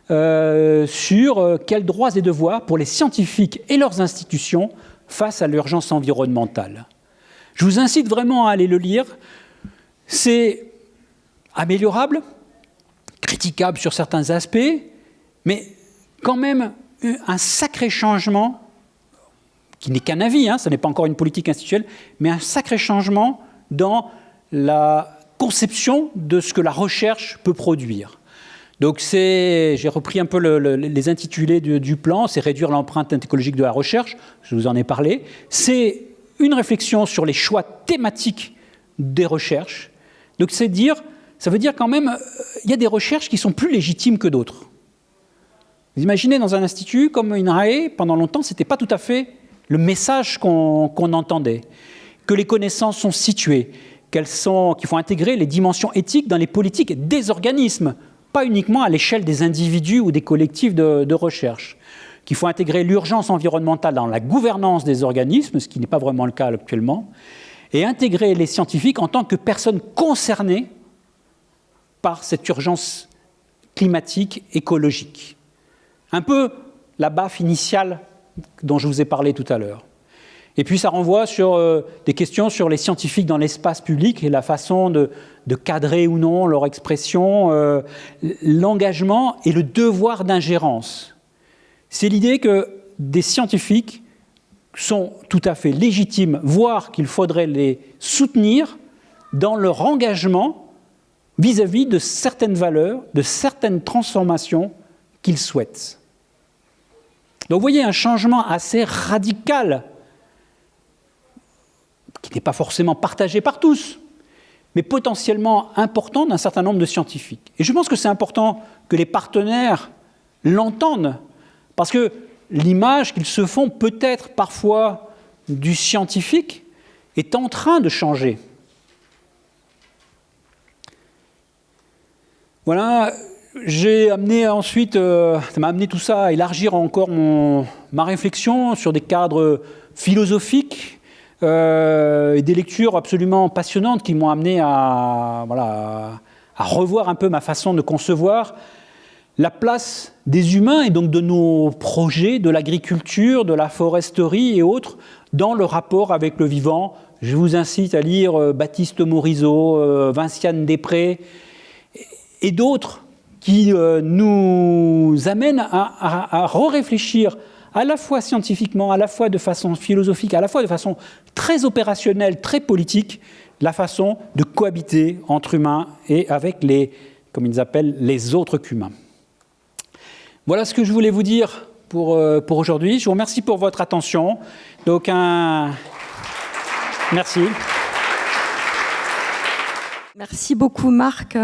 Speaker 2: sur quels droits et devoirs pour les scientifiques et leurs institutions face à l'urgence environnementale. Je vous incite vraiment à aller le lire. C'est améliorable, critiquable sur certains aspects, mais quand même un sacré changement, qui n'est qu'un avis, ce n'est pas encore une politique institutionnelle, mais un sacré changement dans la conception de ce que la recherche peut produire. Donc j'ai repris un peu les intitulés du plan, c'est réduire l'empreinte écologique de la recherche, je vous en ai parlé. C'est une réflexion sur les choix thématiques des recherches. Donc ça veut dire quand même, il y a des recherches qui sont plus légitimes que d'autres. Vous imaginez dans un institut comme INRAE, pendant longtemps, ce n'était pas tout à fait le message qu'on entendait, que les connaissances sont situées, qu'il faut intégrer les dimensions éthiques dans les politiques des organismes, pas uniquement à l'échelle des individus ou des collectifs de recherche, qu'il faut intégrer l'urgence environnementale dans la gouvernance des organismes, ce qui n'est pas vraiment le cas actuellement, et intégrer les scientifiques en tant que personnes concernées par cette urgence climatique, écologique. Un peu la baffe initiale dont je vous ai parlé tout à l'heure. Et puis ça renvoie sur des questions sur les scientifiques dans l'espace public et la façon de cadrer ou non leur expression, l'engagement et le devoir d'ingérence. C'est l'idée que des scientifiques sont tout à fait légitimes, voire qu'il faudrait les soutenir dans leur engagement vis-à-vis de certaines valeurs, de certaines transformations qu'ils souhaitent. Donc vous voyez un changement assez radical, qui n'est pas forcément partagé par tous, mais potentiellement important d'un certain nombre de scientifiques. Et je pense que c'est important que les partenaires l'entendent, parce que l'image qu'ils se font peut-être parfois du scientifique est en train de changer. Voilà, j'ai amené ensuite, ça m'a amené tout ça à élargir encore ma réflexion sur des cadres philosophiques et des lectures absolument passionnantes qui m'ont amené à revoir un peu ma façon de concevoir la place des humains et donc de nos projets, de l'agriculture, de la foresterie et autres, dans le rapport avec le vivant. Je vous incite à lire Baptiste Morisot, Vinciane Després et d'autres qui nous amènent à réfléchir à la fois scientifiquement, à la fois de façon philosophique, à la fois de façon très opérationnelle, très politique, la façon de cohabiter entre humains et avec comme ils appellent, les autres qu'humains. Voilà ce que je voulais vous dire pour aujourd'hui. Je vous remercie pour votre attention. Donc, merci.
Speaker 3: Merci beaucoup Marc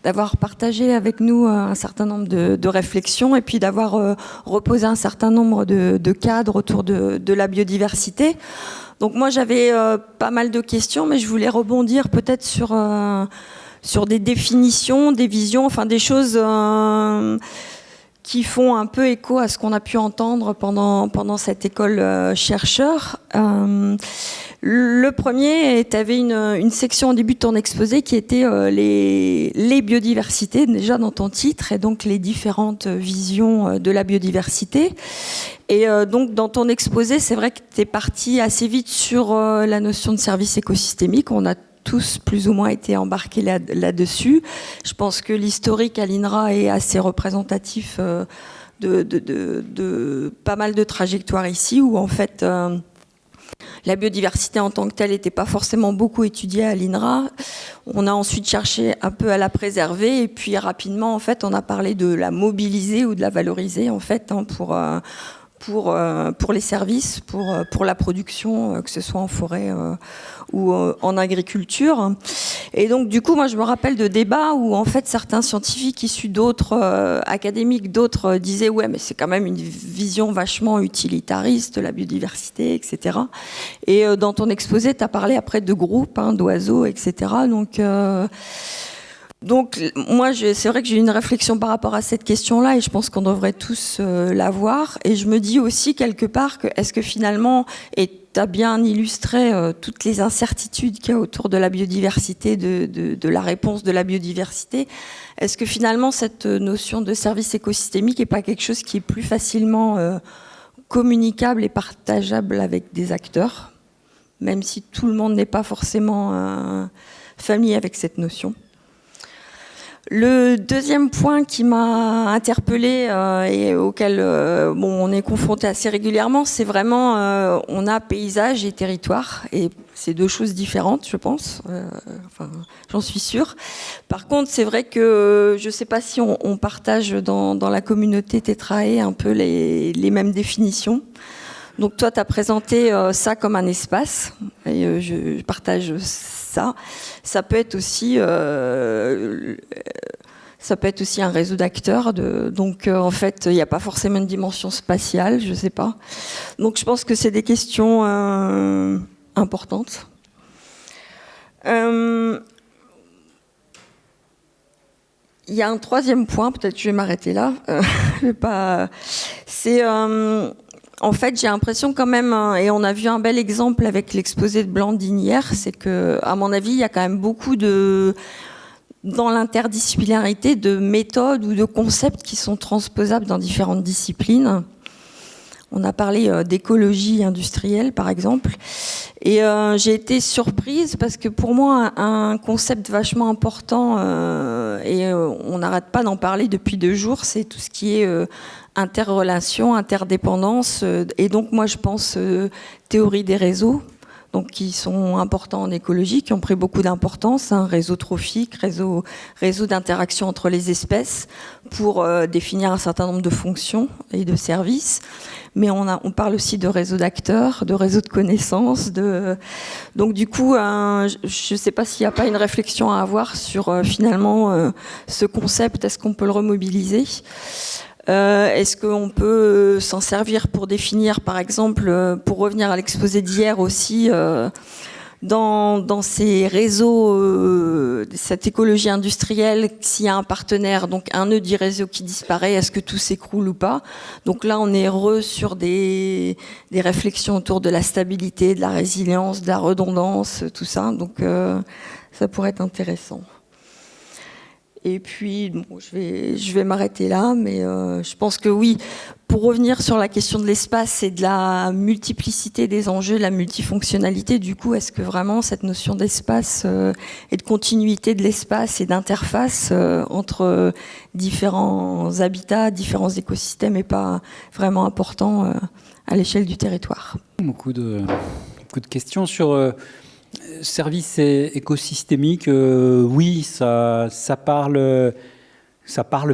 Speaker 3: d'avoir partagé avec nous un certain nombre de réflexions et puis d'avoir reposé un certain nombre de cadres autour de la biodiversité. Donc moi j'avais pas mal de questions, mais je voulais rebondir peut-être sur des définitions, des visions, enfin des choses qui font un peu écho à ce qu'on a pu entendre pendant cette école chercheur. Le premier, tu avais une section au début de ton exposé qui était les biodiversités, déjà dans ton titre, et donc les différentes visions de la biodiversité. Et donc dans ton exposé, c'est vrai que tu es parti assez vite sur la notion de service écosystémique. On a tous plus ou moins été embarqués là-dessus. Je pense que l'historique à l'INRA est assez représentatif de pas mal de trajectoires ici, où en fait la biodiversité en tant que telle n'était pas forcément beaucoup étudiée à l'INRA. On a ensuite cherché un peu à la préserver et puis rapidement en fait on a parlé de la mobiliser ou de la valoriser en fait pour les services, pour la production, que ce soit en forêt ou en agriculture. Et donc du coup moi je me rappelle de débats où en fait certains scientifiques issus d'autres académiques, d'autres disaient ouais mais c'est quand même une vision vachement utilitariste de la biodiversité, etc. Et dans ton exposé tu as parlé après de groupes, d'oiseaux, etc. Donc moi, c'est vrai que j'ai une réflexion par rapport à cette question-là et je pense qu'on devrait tous l'avoir. Et je me dis aussi quelque part que est-ce que finalement, et tu as bien illustré toutes les incertitudes qu'il y a autour de la biodiversité, de la réponse de la biodiversité, est-ce que finalement cette notion de service écosystémique n'est pas quelque chose qui est plus facilement communicable et partageable avec des acteurs, même si tout le monde n'est pas forcément familier avec cette notion? Le deuxième point qui m'a interpellée et auquel on est confronté assez régulièrement, c'est vraiment on a paysage et territoire, et c'est deux choses différentes, je pense. J'en suis sûre. Par contre, c'est vrai que je ne sais pas si on partage dans la communauté Tetrae un peu les mêmes définitions. Donc toi, tu as présenté ça comme un espace, et je partage ça. Ça peut être aussi un réseau d'acteurs. Donc en fait, il n'y a pas forcément une dimension spatiale, je ne sais pas. Donc je pense que c'est des questions importantes. Il y a un troisième point, peut-être que je vais m'arrêter là. C'est... En fait, j'ai l'impression quand même, et on a vu un bel exemple avec l'exposé de Blandine hier, c'est que, à mon avis, il y a quand même beaucoup dans l'interdisciplinarité, de méthodes ou de concepts qui sont transposables dans différentes disciplines. On a parlé d'écologie industrielle, par exemple. Et j'ai été surprise parce que pour moi, un concept vachement important, et on n'arrête pas d'en parler depuis 2 jours, c'est tout ce qui est interrelation, interdépendance. Et donc moi, je pense théorie des réseaux, donc qui sont importants en écologie, qui ont pris beaucoup d'importance, réseau trophique, réseau d'interaction entre les espèces, pour définir un certain nombre de fonctions et de services. Mais on parle aussi de réseau d'acteurs, de réseau de connaissances. Donc du coup, je ne sais pas s'il n'y a pas une réflexion à avoir sur finalement ce concept, est-ce qu'on peut le remobiliser ? Est-ce qu'on peut s'en servir pour définir, par exemple, pour revenir à l'exposé d'hier aussi, dans ces réseaux, cette écologie industrielle, s'il y a un partenaire, donc un nœud du réseau qui disparaît, est-ce que tout s'écroule ou pas ? Donc là, on est sur des réflexions autour de la stabilité, de la résilience, de la redondance, tout ça. Donc ça pourrait être intéressant. Et puis, bon, je vais m'arrêter là, mais je pense que oui, pour revenir sur la question de l'espace et de la multiplicité des enjeux, de la multifonctionnalité, du coup, est-ce que vraiment cette notion d'espace et de continuité de l'espace et d'interface entre différents habitats, différents écosystèmes n'est pas vraiment important à l'échelle du territoire ?
Speaker 2: Beaucoup de questions sur... Services écosystémiques, oui, ça parle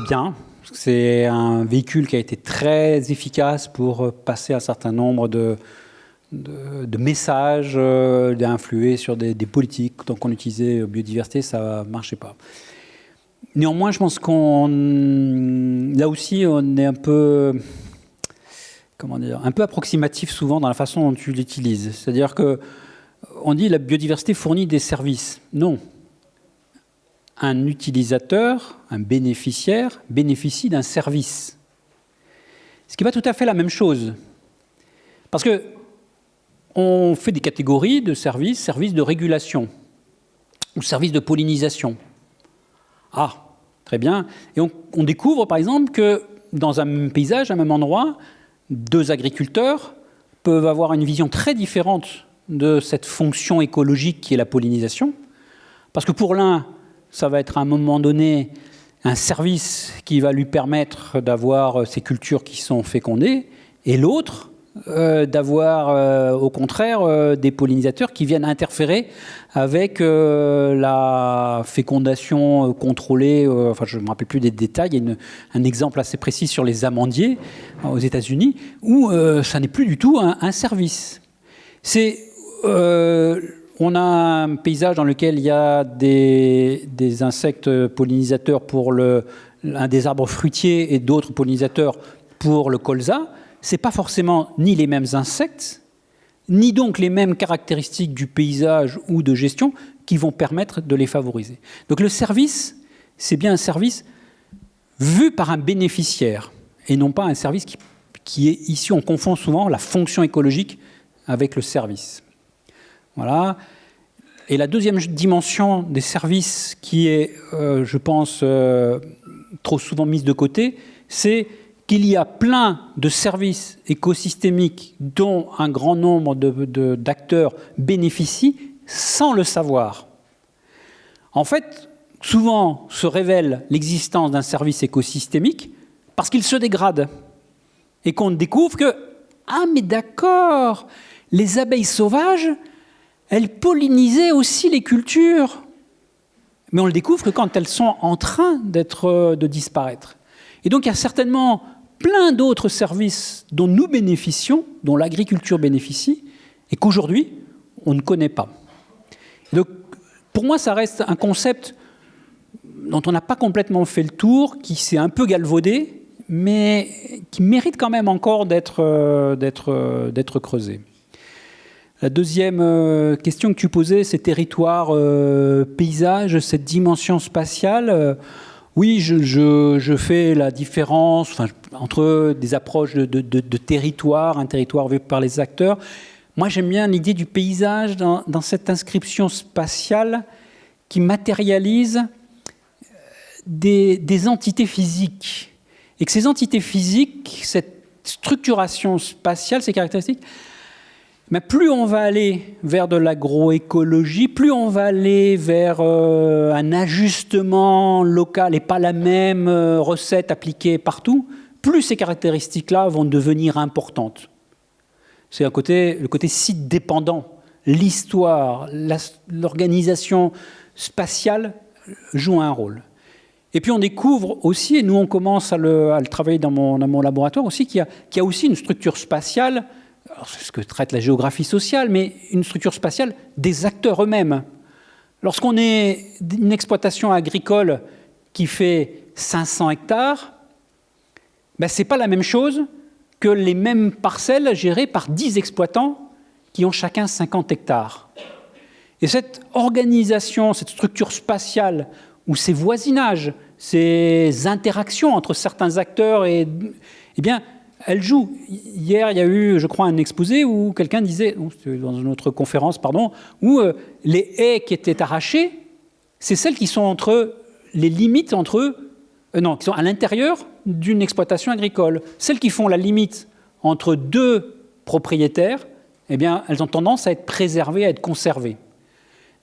Speaker 2: bien. C'est un véhicule qui a été très efficace pour passer un certain nombre de messages, d'influer sur des politiques. Tant qu'on utilisait biodiversité, ça ne marchait pas. Néanmoins, je pense là aussi, on est un peu approximatif souvent dans la façon dont tu l'utilises. C'est-à-dire que on dit que la biodiversité fournit des services. Non. Un utilisateur, un bénéficiaire, bénéficie d'un service. Ce qui n'est pas tout à fait la même chose. Parce qu'on fait des catégories de services, services de régulation ou services de pollinisation. Ah, très bien. Et on découvre, par exemple, que dans un même paysage, à un même endroit, deux agriculteurs peuvent avoir une vision très différente de cette fonction écologique qui est la pollinisation. Parce que pour l'un, ça va être à un moment donné un service qui va lui permettre d'avoir ces cultures qui sont fécondées, et l'autre, d'avoir au contraire des pollinisateurs qui viennent interférer avec la fécondation contrôlée. Enfin, je ne me rappelle plus des détails. Il y a un exemple assez précis sur les amandiers aux États-Unis où ça n'est plus du tout un service. On a un paysage dans lequel il y a des insectes pollinisateurs pour un des arbres fruitiers et d'autres pollinisateurs pour le colza. Ce n'est pas forcément ni les mêmes insectes, ni donc les mêmes caractéristiques du paysage ou de gestion qui vont permettre de les favoriser. Donc le service, c'est bien un service vu par un bénéficiaire et non pas un service qui est ici, on confond souvent la fonction écologique avec le service. Voilà. Et la deuxième dimension des services qui est, je pense, trop souvent mise de côté, c'est qu'il y a plein de services écosystémiques dont un grand nombre d'acteurs bénéficient sans le savoir. En fait, souvent se révèle l'existence d'un service écosystémique parce qu'il se dégrade et qu'on découvre que « Ah, mais d'accord, les abeilles sauvages, elles pollinisaient aussi les cultures. » Mais on le découvre que quand elles sont en train de disparaître. Et donc il y a certainement plein d'autres services dont nous bénéficions, dont l'agriculture bénéficie, et qu'aujourd'hui, on ne connaît pas. Donc, pour moi, ça reste un concept dont on n'a pas complètement fait le tour, qui s'est un peu galvaudé, mais qui mérite quand même encore d'être creusé. La deuxième question que tu posais, c'est territoire, paysage, cette dimension spatiale. Oui, je fais la différence entre des approches de territoire, un territoire vu par les acteurs. Moi, j'aime bien l'idée du paysage dans cette inscription spatiale qui matérialise des entités physiques. Et que ces entités physiques, cette structuration spatiale, ces caractéristiques, mais plus on va aller vers de l'agroécologie, plus on va aller vers un ajustement local et pas la même recette appliquée partout, plus ces caractéristiques-là vont devenir importantes. C'est le côté site dépendant, l'histoire, l'organisation spatiale joue un rôle. Et puis on découvre aussi, et nous on commence à le travailler dans mon laboratoire aussi, qu'il y a aussi une structure spatiale, c'est ce que traite la géographie sociale, mais une structure spatiale des acteurs eux-mêmes. Lorsqu'on est une exploitation agricole qui fait 500 hectares, ben ce n'est pas la même chose que les mêmes parcelles gérées par 10 exploitants qui ont chacun 50 hectares. Et cette organisation, cette structure spatiale, ou ces voisinages, ces interactions entre certains acteurs, eh bien, elle joue. Hier, il y a eu, je crois, un exposé où quelqu'un disait, dans une autre conférence, pardon, où les haies qui étaient arrachées, c'est celles qui sont entre les limites entre eux, qui sont à l'intérieur d'une exploitation agricole. Celles qui font la limite entre deux propriétaires, eh bien, elles ont tendance à être préservées, à être conservées.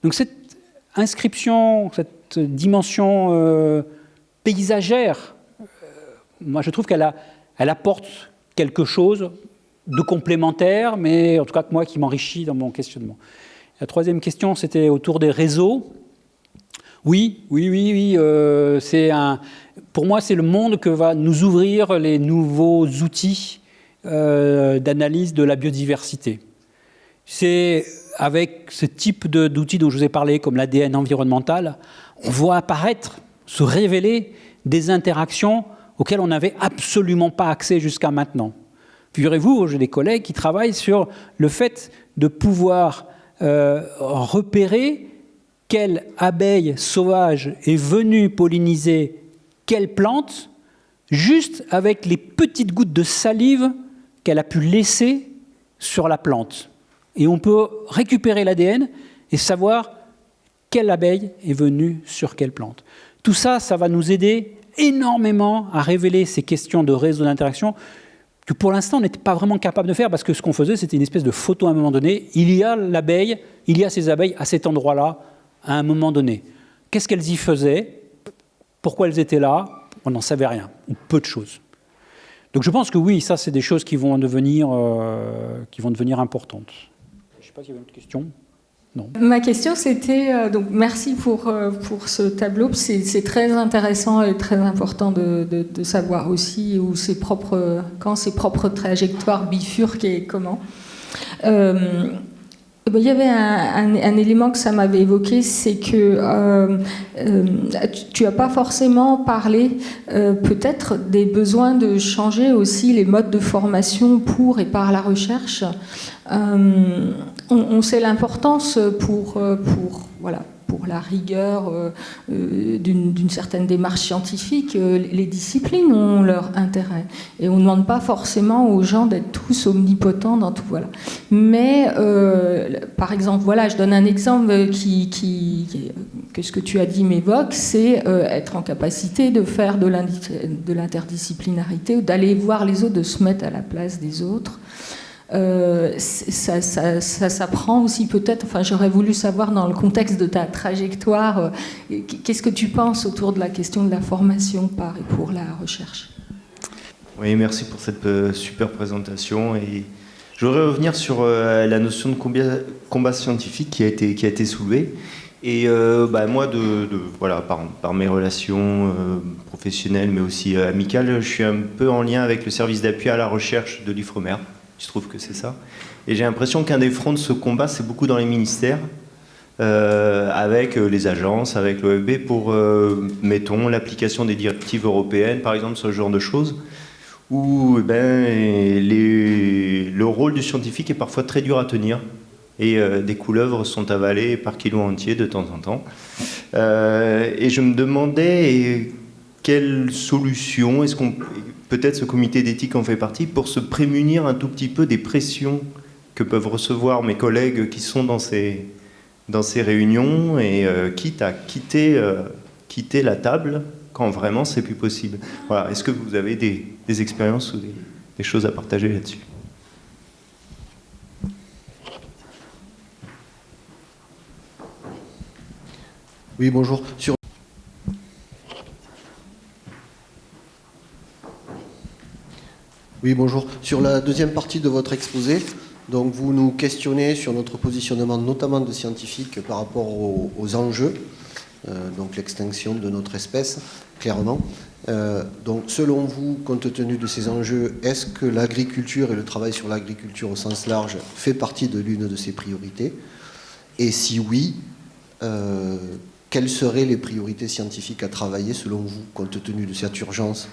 Speaker 2: Donc cette inscription, cette dimension paysagère, moi je trouve qu'elle apporte quelque chose de complémentaire, mais en tout cas que moi qui m'enrichit dans mon questionnement. La troisième question, c'était autour des réseaux. Oui. Pour moi, c'est le monde que va nous ouvrir les nouveaux outils d'analyse de la biodiversité. C'est avec ce type d'outils dont je vous ai parlé, comme l'ADN environnemental, on voit apparaître, se révéler des interactions auxquelles on n'avait absolument pas accès jusqu'à maintenant. Figurez-vous, j'ai des collègues qui travaillent sur le fait de pouvoir repérer quelle abeille sauvage est venue polliniser quelle plante, juste avec les petites gouttes de salive qu'elle a pu laisser sur la plante. Et on peut récupérer l'ADN et savoir quelle abeille est venue sur quelle plante. Tout ça, ça va nous aider énormément à révéler ces questions de réseau d'interaction que pour l'instant, on n'était pas vraiment capable de faire parce que ce qu'on faisait, c'était une espèce de photo à un moment donné. Il y a l'abeille, il y a ces abeilles à cet endroit-là, à un moment donné. Qu'est-ce qu'elles y faisaient? Pourquoi elles étaient là? On n'en savait rien, ou peu de choses. Donc je pense que oui, ça, c'est des choses qui vont devenir importantes. Je ne sais pas s'il y avait une autre question. Non.
Speaker 4: Ma question, c'était, donc merci pour ce tableau, c'est très intéressant et très important de savoir aussi où quand ses propres trajectoires bifurquent et comment. Il y avait un élément que ça m'avait évoqué, c'est que tu n'as pas forcément parlé peut-être des besoins de changer aussi les modes de formation pour et par la recherche. On sait l'importance pour la rigueur d'une certaine démarche scientifique. Les disciplines ont leur intérêt. Et on ne demande pas forcément aux gens d'être tous omnipotents dans tout. Voilà. Mais, par exemple, je donne un exemple que ce que tu as dit m'évoque, c'est être en capacité de faire de l'interdisciplinarité, d'aller voir les autres, de se mettre à la place des autres. Ça s'apprend aussi peut-être, j'aurais voulu savoir dans le contexte de ta trajectoire, qu'est-ce que tu penses autour de la question de la formation par et pour la recherche?
Speaker 5: Oui, merci pour cette super présentation. Et je voudrais revenir sur la notion de combat scientifique qui a été soulevée. Et moi, par mes relations professionnelles, mais aussi amicales, je suis un peu en lien avec le service d'appui à la recherche de l'IFREMER. Je trouve que c'est ça. Et j'ai l'impression qu'un des fronts de ce combat, c'est beaucoup dans les ministères, avec les agences, avec l'OFB, pour, mettons, l'application des directives européennes, par exemple, ce genre de choses, où le rôle du scientifique est parfois très dur à tenir, et des couleuvres sont avalées par kilos entiers de temps en temps. Et je me demandais quelle solution est-ce qu'on... Peut-être ce comité d'éthique en fait partie, pour se prémunir un tout petit peu des pressions que peuvent recevoir mes collègues qui sont dans ces réunions et quitte à quitter la table quand vraiment c'est plus possible. Voilà. Est-ce que vous avez des expériences ou des choses à partager là-dessus?
Speaker 6: Oui, bonjour. Oui, bonjour. Sur la deuxième partie de votre exposé, Donc vous nous questionnez sur notre positionnement, notamment de scientifiques, par rapport aux enjeux, donc l'extinction de notre espèce, clairement. Donc selon vous, compte tenu de ces enjeux, est-ce que l'agriculture et le travail sur l'agriculture au sens large fait partie de l'une de ces priorités? Et si oui, quelles seraient les priorités scientifiques à travailler selon vous, compte tenu de cette urgence?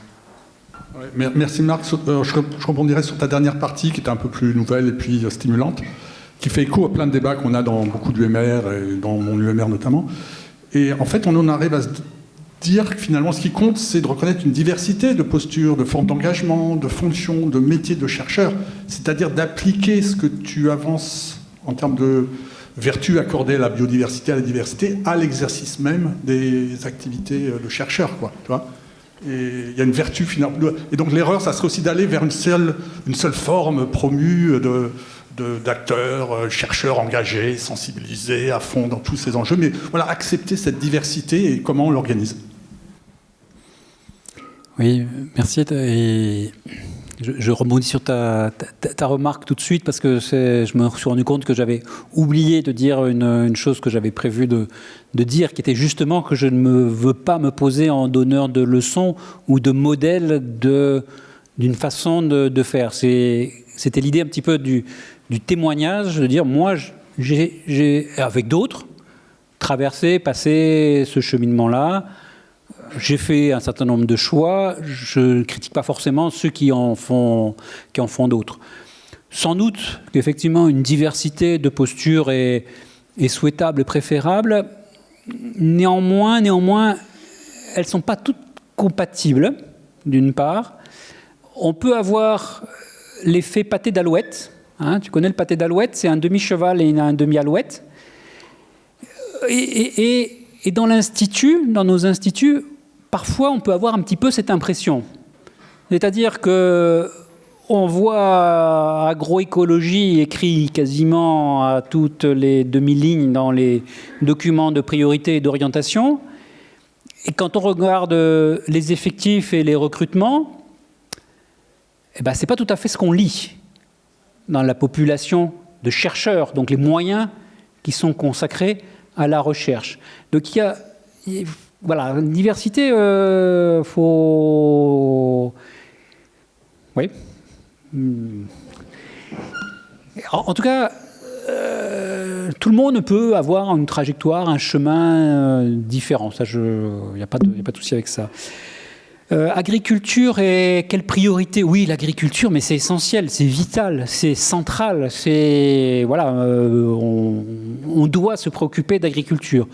Speaker 7: Ouais, merci Marc. Je rebondirai sur ta dernière partie qui était un peu plus nouvelle et puis stimulante, qui fait écho à plein de débats qu'on a dans beaucoup d'UMR et dans mon UMR notamment. Et en fait, on en arrive à se dire que finalement, ce qui compte, c'est de reconnaître une diversité de postures, de formes d'engagement, de fonctions, de métiers de chercheurs, c'est-à-dire d'appliquer ce que tu avances en termes de vertu accordée à la biodiversité, à la diversité, à l'exercice même des activités de chercheurs, quoi, tu vois. Et il y a une vertu finalement. Et donc l'erreur, ça serait aussi d'aller vers une seule forme promue d'acteurs, chercheurs engagés, sensibilisés à fond dans tous ces enjeux. Mais voilà, accepter cette diversité et comment on l'organise.
Speaker 2: Oui, merci. Et je rebondis sur ta remarque tout de suite parce que je me suis rendu compte que j'avais oublié de dire une chose que j'avais prévu de dire, qui était justement que je ne veux pas me poser en donneur de leçons ou de modèle d'une façon de faire. C'était l'idée un petit peu du témoignage, de dire moi, j'ai avec d'autres, traversé, passé ce cheminement-là. J'ai fait un certain nombre de choix. Je ne critique pas forcément ceux qui en font d'autres. Sans doute qu'effectivement, une diversité de postures est souhaitable et préférable. Néanmoins, elles ne sont pas toutes compatibles, d'une part. On peut avoir l'effet pâté d'alouette. Hein, tu connais le pâté d'alouette, c'est un demi-cheval et un demi-alouette. Et dans nos instituts, parfois on peut avoir un petit peu cette impression. C'est-à-dire qu'on voit agroécologie écrit quasiment à toutes les demi-lignes dans les documents de priorité et d'orientation. Et quand on regarde les effectifs et les recrutements, ce n'est pas tout à fait ce qu'on lit dans la population de chercheurs, donc les moyens qui sont consacrés à la recherche. Donc il y a une diversité, faut... Oui. En tout cas, tout le monde peut avoir une trajectoire, un chemin différent. Ça, il n'y a pas de souci avec ça. Agriculture et quelle priorité? Oui, l'agriculture, mais c'est essentiel, c'est vital, c'est central. On doit se préoccuper d'agriculture,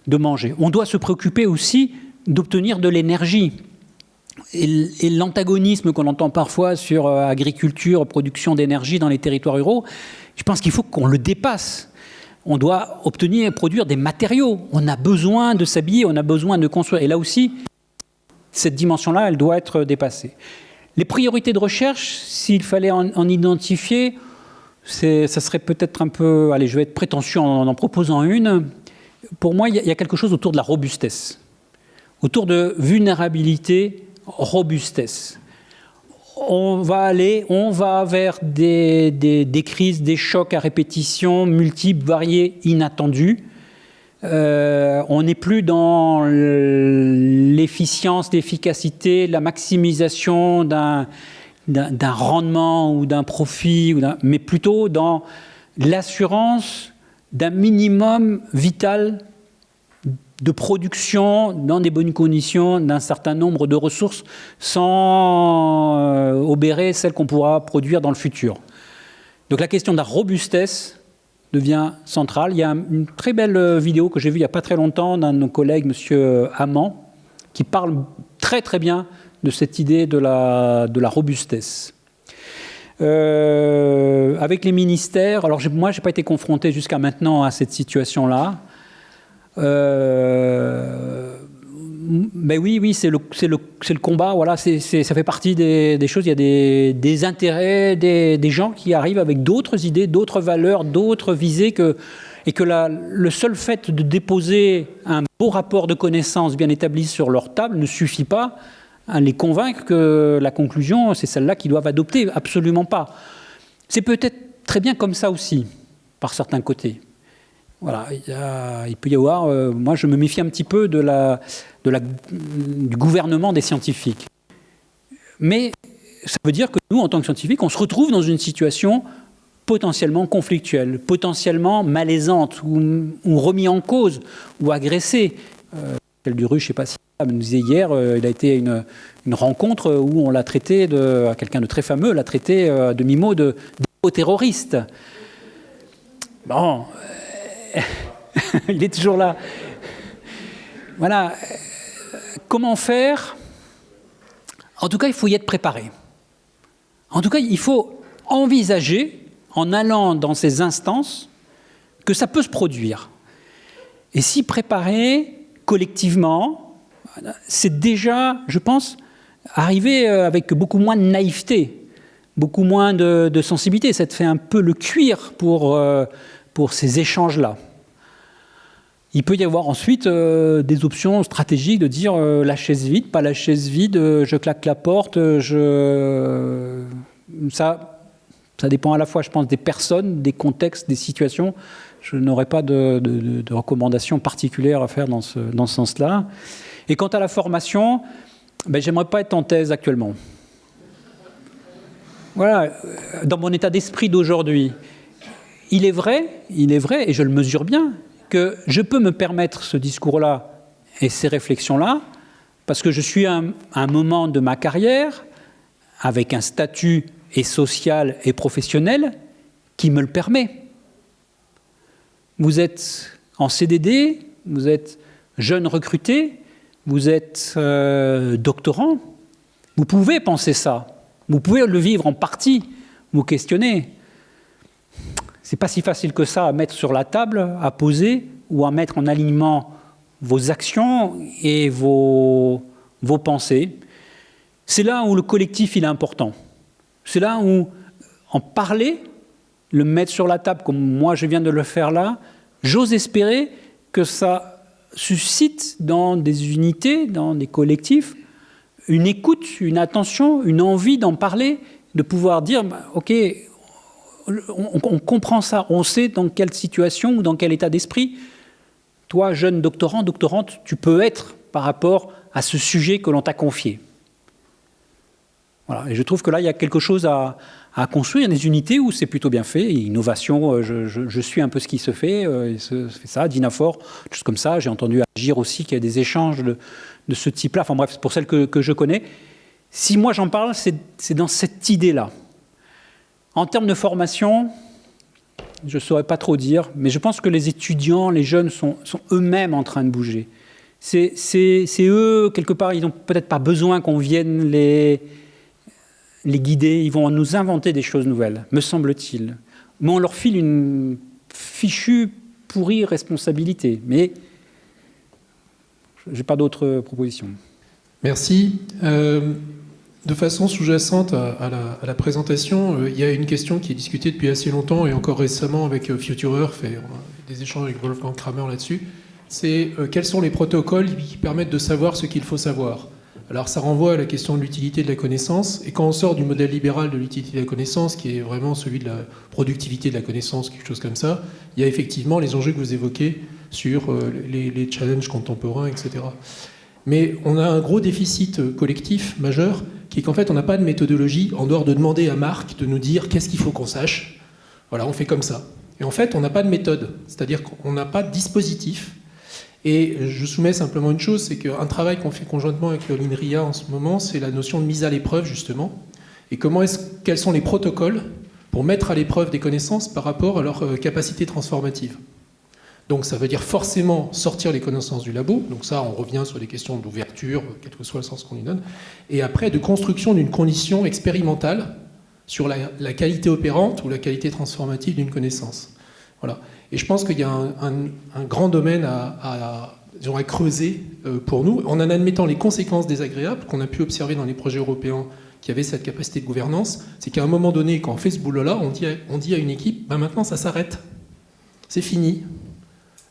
Speaker 2: de manger. On doit se préoccuper aussi d'obtenir de l'énergie. Et l'antagonisme qu'on entend parfois sur agriculture, production d'énergie dans les territoires ruraux, je pense qu'il faut qu'on le dépasse. On doit produire des matériaux. On a besoin de s'habiller, on a besoin de construire. Et là aussi, cette dimension-là, elle doit être dépassée. Les priorités de recherche, s'il fallait en identifier, ça serait peut-être un peu... Allez, je vais être prétentieux en proposant une. Pour moi, il y a quelque chose autour de la robustesse. Autour de vulnérabilité, robustesse. On va vers des crises, des chocs à répétition, multiples, variés, inattendus. On n'est plus dans l'efficience, l'efficacité, la maximisation d'un rendement ou d'un profit, mais plutôt dans l'assurance d'un minimum vital de production dans des bonnes conditions, d'un certain nombre de ressources, sans obérer celles qu'on pourra produire dans le futur. Donc la question de la robustesse devient centrale. Il y a une très belle vidéo que j'ai vue il n'y a pas très longtemps d'un de nos collègues, M. Amand, qui parle très très bien de cette idée de la robustesse. Avec les ministères, alors moi je n'ai pas été confronté jusqu'à maintenant à cette situation-là. Mais oui, c'est le combat. Voilà, ça fait partie des choses. Il y a des intérêts, des gens qui arrivent avec d'autres idées, d'autres valeurs, d'autres visées et que le seul fait de déposer un beau rapport de connaissances bien établi sur leur table ne suffit pas à les convaincre que la conclusion, c'est celle-là qu'ils doivent adopter. Absolument pas. C'est peut-être très bien comme ça aussi, par certains côtés. Voilà, il peut y avoir... moi, je me méfie un petit peu du gouvernement des scientifiques. Mais ça veut dire que nous, en tant que scientifiques, on se retrouve dans une situation potentiellement conflictuelle, potentiellement malaisante, ou remis en cause, ou agressée. Michel Duruy, je ne sais pas si vous me disiez hier, il a été une rencontre où on l'a traité, quelqu'un de très fameux, l'a traité à demi-mot de terroriste. Bon, il est toujours là. Voilà. Comment faire? En tout cas, il faut y être préparé. En tout cas, il faut envisager, en allant dans ces instances, que ça peut se produire. Et s'y préparer collectivement, c'est déjà, je pense, arriver avec beaucoup moins de naïveté, beaucoup moins de sensibilité. Ça te fait un peu le cuir pour ces échanges-là. Il peut y avoir ensuite des options stratégiques de dire la chaise vide, pas la chaise vide, je claque la porte, ça dépend à la fois, je pense, des personnes, des contextes, des situations. Je n'aurais pas de recommandations particulières à faire dans ce sens-là. Et quant à la formation, j'aimerais pas être en thèse actuellement. Voilà, dans mon état d'esprit d'aujourd'hui, il est vrai, et je le mesure bien, que je peux me permettre ce discours-là et ces réflexions-là, parce que je suis à un moment de ma carrière, avec un statut et social et professionnel qui me le permet. Vous êtes en CDD, vous êtes jeune recruté, vous êtes doctorant, vous pouvez penser ça, vous pouvez le vivre en partie, vous questionner. C'est pas si facile que ça à mettre sur la table, à poser ou à mettre en alignement vos actions et vos pensées. C'est là où le collectif il est important. C'est là où en parler, le mettre sur la table comme moi je viens de le faire là, j'ose espérer que ça suscite dans des unités, dans des collectifs, une écoute, une attention, une envie d'en parler, de pouvoir dire ok, on comprend ça, on sait dans quelle situation ou dans quel état d'esprit, toi, jeune doctorant, doctorante, tu peux être par rapport à ce sujet que l'on t'a confié. Voilà. Et je trouve que là, il y a quelque chose à construire, des unités où c'est plutôt bien fait. Innovation, je suis un peu ce qui se fait, fait ça, Dynafor, des choses comme ça. J'ai entendu Agir aussi qu'il y a des échanges de ce type-là. Enfin bref, c'est pour celles que je connais. Si moi j'en parle, c'est dans cette idée-là. En termes de formation, je ne saurais pas trop dire, mais je pense que les étudiants, les jeunes sont eux-mêmes en train de bouger. C'est eux, quelque part, ils n'ont peut-être pas besoin qu'on vienne les guider, ils vont nous inventer des choses nouvelles, me semble-t-il. Mais on leur file une fichue pourrie responsabilité. Mais je n'ai pas d'autres propositions.
Speaker 8: Merci. De façon sous-jacente à la présentation, il y a une question qui est discutée depuis assez longtemps et encore récemment avec Future Earth, et on a des échanges avec Wolfgang Kramer là-dessus. C'est quels sont les protocoles qui permettent de savoir ce qu'il faut savoir. Alors ça renvoie à la question de l'utilité de la connaissance, et quand on sort du modèle libéral de l'utilité de la connaissance, qui est vraiment celui de la productivité de la connaissance, quelque chose comme ça, il y a effectivement les enjeux que vous évoquez sur les challenges contemporains, etc. Mais on a un gros déficit collectif majeur, qui est qu'en fait on n'a pas de méthodologie en dehors de demander à Marc de nous dire qu'est-ce qu'il faut qu'on sache. Voilà, on fait comme ça. Et en fait on n'a pas de méthode, c'est-à-dire qu'on n'a pas de dispositif. Et je soumets simplement une chose, c'est qu'un travail qu'on fait conjointement avec l'INRIA en ce moment, c'est la notion de mise à l'épreuve, justement. Et quels sont les protocoles pour mettre à l'épreuve des connaissances par rapport à leur capacité transformative. Donc ça veut dire forcément sortir les connaissances du labo. Donc ça, on revient sur les questions d'ouverture, quel que soit le sens qu'on lui donne. Et après, de construction d'une condition expérimentale sur la qualité opérante ou la qualité transformative d'une connaissance. Voilà. Et je pense qu'il y a un grand domaine à creuser pour nous, en admettant les conséquences désagréables qu'on a pu observer dans les projets européens qui avaient cette capacité de gouvernance. C'est qu'à un moment donné, quand on fait ce boulot-là, on dit à une équipe, maintenant ça s'arrête, c'est fini.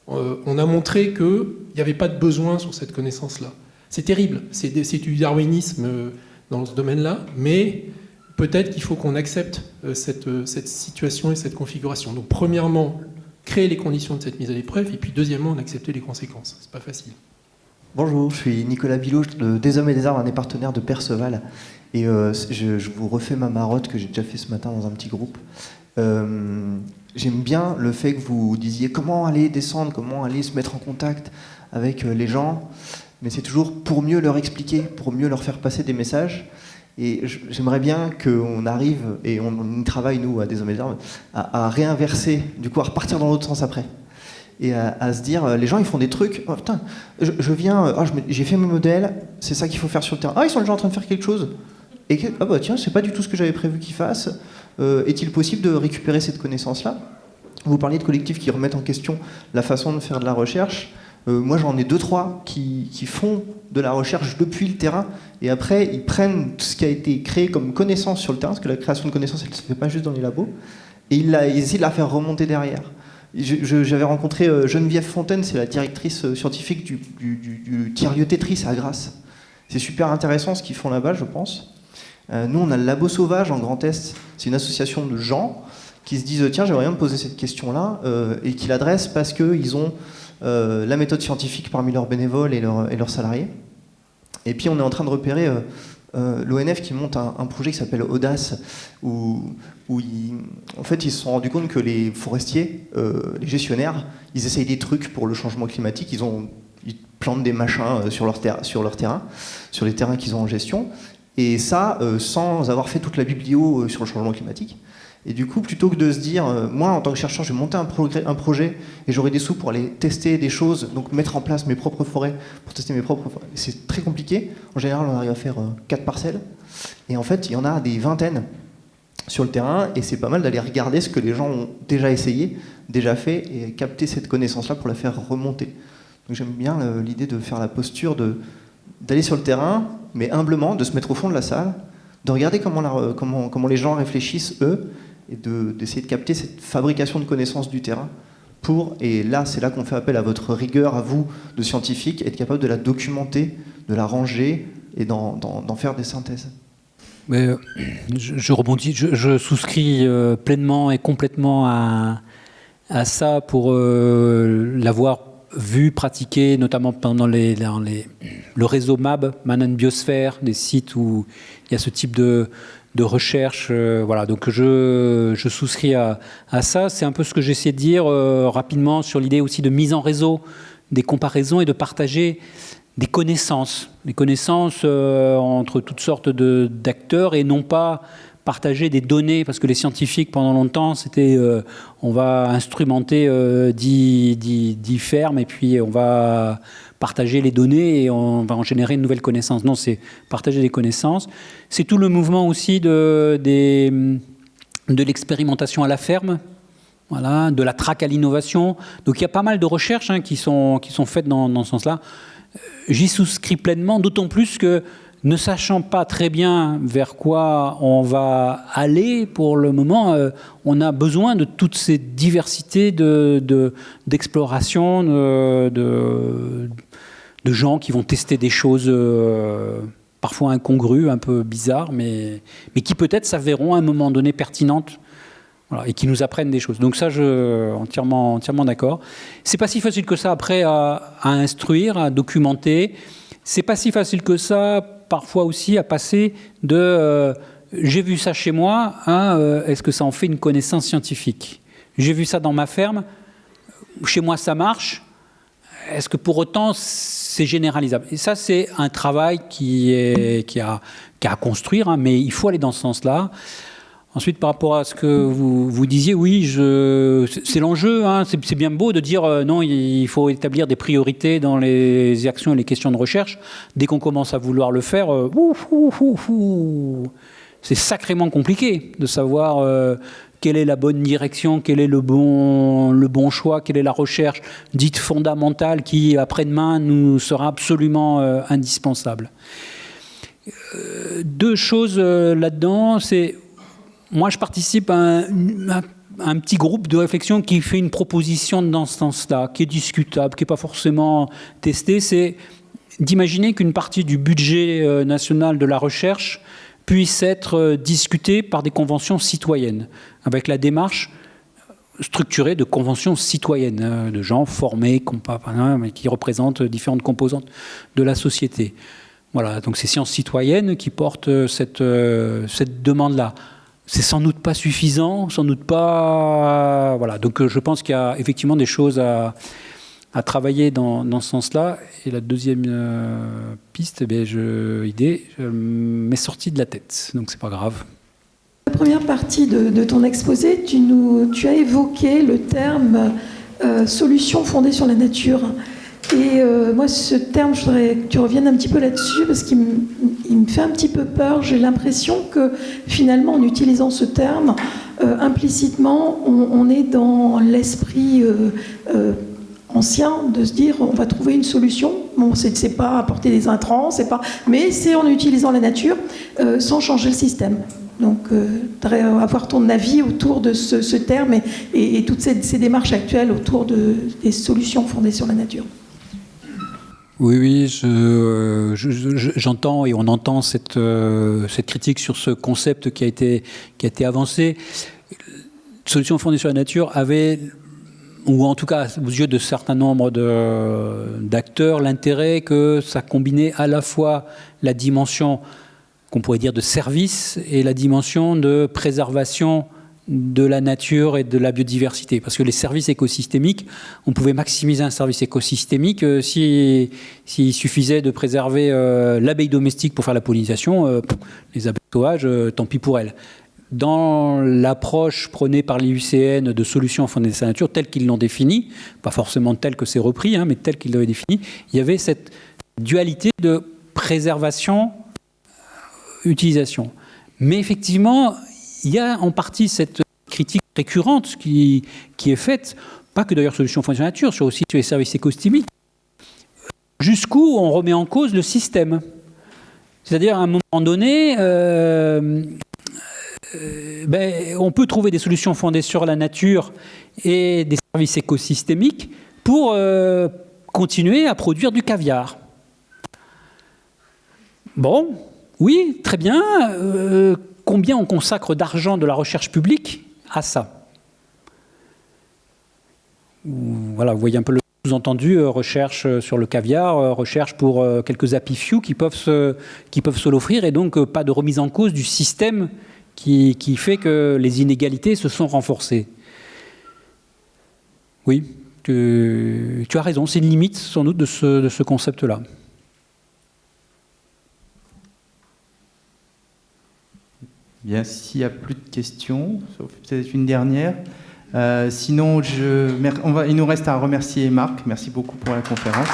Speaker 8: On a montré qu'il n'y avait pas de besoin sur cette connaissance-là. C'est terrible, c'est du darwinisme dans ce domaine-là, mais peut-être qu'il faut qu'on accepte cette situation et cette configuration. Donc premièrement, créer les conditions de cette mise à l'épreuve, et puis deuxièmement, en accepter les conséquences. C'est pas facile.
Speaker 9: Bonjour, je suis Nicolas Bilot, des Hommes et des Arbres, un des partenaires de Perceval. Et je vous refais ma marotte que j'ai déjà fait ce matin dans un petit groupe. J'aime bien le fait que vous disiez comment aller descendre, comment aller se mettre en contact avec les gens, mais c'est toujours pour mieux leur expliquer, pour mieux leur faire passer des messages. Et j'aimerais bien qu'on arrive, et on travaille nous à des Hommes et des Arbres, à réinverser, du coup à repartir dans l'autre sens après. Et à se dire, les gens ils font des trucs, oh putain, je viens, j'ai fait mes modèles, c'est ça qu'il faut faire sur le terrain. Ah, ils sont déjà en train de faire quelque chose. Et ah bah tiens, c'est pas du tout ce que j'avais prévu qu'ils fassent. Est-il possible de récupérer cette connaissance-là ? Vous parliez de collectifs qui remettent en question la façon de faire de la recherche. Moi j'en ai 2-3 qui font de la recherche depuis le terrain, et après ils prennent tout ce qui a été créé comme connaissance sur le terrain, parce que la création de connaissances elle ne se fait pas juste dans les labos, et ils essaient de la faire remonter derrière. J'avais rencontré Geneviève Fontaine, c'est la directrice scientifique du tiers-lieu Tetris à Grasse. C'est super intéressant ce qu'ils font là-bas, je pense. Nous, on a le Labo Sauvage en Grand Est. C'est une association de gens qui se disent tiens, j'aimerais bien me poser cette question-là, et qui l'adressent parce qu'ils ont la méthode scientifique parmi leurs bénévoles et leurs salariés. Et puis, on est en train de repérer l'ONF qui monte un projet qui s'appelle Audace, où en fait, ils se sont rendus compte que les forestiers, les gestionnaires, ils essayent des trucs pour le changement climatique. Ils plantent des machins sur leur terrain, sur les terrains qu'ils ont en gestion, et ça, sans avoir fait toute la biblio sur le changement climatique. Et du coup, plutôt que de se dire, moi, en tant que chercheur, je vais monter un projet et j'aurai des sous pour aller tester des choses, donc mettre en place mes propres forêts, pour tester mes propres forêts. C'est très compliqué. En général, on arrive à faire 4 parcelles. Et en fait, il y en a des vingtaines sur le terrain, et c'est pas mal d'aller regarder ce que les gens ont déjà essayé, déjà fait, et capter cette connaissance-là pour la faire remonter. Donc j'aime bien l'idée de faire la posture d'aller sur le terrain, mais humblement, de se mettre au fond de la salle, de regarder comment les gens réfléchissent, eux, et d'essayer de capter cette fabrication de connaissances du terrain et là, c'est là qu'on fait appel à votre rigueur, à vous, de scientifiques, être capable de la documenter, de la ranger et d'en faire des synthèses.
Speaker 2: Mais je rebondis, je souscris pleinement et complètement à ça pour l'avoir vu, pratiqué, notamment pendant le réseau MAB, Man and Biosphère, des sites où il y a ce type de recherche. Voilà, donc je souscris à ça. C'est un peu ce que j'ai essayé de dire rapidement sur l'idée aussi de mise en réseau, des comparaisons et de partager des connaissances entre toutes sortes d'acteurs, et non pas partager des données, parce que les scientifiques pendant longtemps c'était on va instrumenter 10 fermes et puis on va partager les données et on va en générer une nouvelle connaissance. Non, c'est partager des connaissances. C'est tout le mouvement aussi de l'expérimentation à la ferme, voilà, de la traque à l'innovation. Donc il y a pas mal de recherches qui sont faites dans ce sens-là. J'y souscris pleinement, d'autant plus que, ne sachant pas très bien vers quoi on va aller pour le moment, on a besoin de toutes ces diversités d'exploration, de gens qui vont tester des choses parfois incongrues, un peu bizarres, mais qui peut-être s'avéreront à un moment donné pertinentes. Voilà, et qui nous apprennent des choses. Donc ça, je suis entièrement d'accord. C'est pas si facile que ça après à instruire, à documenter. C'est pas si facile que ça parfois aussi à passer de j'ai vu ça chez moi à est-ce que ça en fait une connaissance scientifique. J'ai vu ça dans ma ferme, chez moi ça marche. Est-ce que pour autant c'est généralisable? Et ça, c'est un travail qui a à construire, mais il faut aller dans ce sens-là. Ensuite, par rapport à ce que vous disiez, oui, c'est l'enjeu. C'est bien beau de dire non, il faut établir des priorités dans les actions et les questions de recherche. Dès qu'on commence à vouloir le faire, c'est sacrément compliqué de savoir quelle est la bonne direction, quel est le bon choix, quelle est la recherche dite fondamentale qui, après-demain, nous sera absolument indispensable. 2 choses là-dedans, c'est... Moi, je participe à un petit groupe de réflexion qui fait une proposition dans ce sens-là, qui est discutable, qui n'est pas forcément testée. C'est d'imaginer qu'une partie du budget national de la recherche puisse être discuté par des conventions citoyennes, avec la démarche structurée de conventions citoyennes, de gens formés, qui représentent différentes composantes de la société. Voilà, donc c'est Sciences citoyennes qui portent cette demande-là. C'est sans doute pas suffisant, sans doute pas... Voilà, donc je pense qu'il y a effectivement des choses à travailler dans ce sens-là. Et la deuxième piste, idée, m'est sortie de la tête, donc c'est pas grave.
Speaker 10: La première partie de ton exposé, tu as évoqué le terme solution fondée sur la nature. Et moi, ce terme, je voudrais que tu reviennes un petit peu là-dessus, parce qu'il me fait un petit peu peur. J'ai l'impression que finalement, en utilisant ce terme, implicitement, on est dans l'esprit ancien de se dire on va trouver une solution. Bon, c'est pas apporter des intrants, mais c'est en utilisant la nature sans changer le système. Donc, je voudrais avoir ton avis autour de ce terme et toutes ces démarches actuelles autour des solutions fondées sur la nature.
Speaker 2: Oui, j'entends et on entend cette critique sur ce concept qui a été avancé. Solutions fondées sur la nature avait, ou en tout cas aux yeux de certains nombres d'acteurs, l'intérêt que ça combinait à la fois la dimension qu'on pourrait dire de service et la dimension de préservation de la nature et de la biodiversité. Parce que les services écosystémiques, on pouvait maximiser un service écosystémique s'il suffisait de préserver l'abeille domestique pour faire la pollinisation, les abeilles sauvages, tant pis pour elles. Dans l'approche prônée par l'IUCN de solutions fondées sur la nature, telle qu'ils l'ont définie, pas forcément telle que c'est repris, mais telle qu'ils l'avaient définie, il y avait cette dualité de préservation utilisation. Mais effectivement, il y a en partie cette critique récurrente qui est faite, pas que d'ailleurs solutions fondées sur la nature, sur aussi sur les services écosystémiques, jusqu'où on remet en cause le système. C'est-à-dire, à un moment donné, on peut trouver des solutions fondées sur la nature et des services écosystémiques pour continuer à produire du caviar. Bon, oui, très bien. Combien on consacre d'argent de la recherche publique à ça? Voilà, vous voyez un peu le sous-entendu, recherche sur le caviar, recherche pour quelques happy few qui peuvent se l'offrir, et donc pas de remise en cause du système qui fait que les inégalités se sont renforcées. Oui, tu as raison, c'est une limite sans doute de ce concept-là.
Speaker 1: Bien, s'il n'y a plus de questions, sauf peut-être une dernière. Sinon, il nous reste à remercier Marc. Merci beaucoup pour la conférence.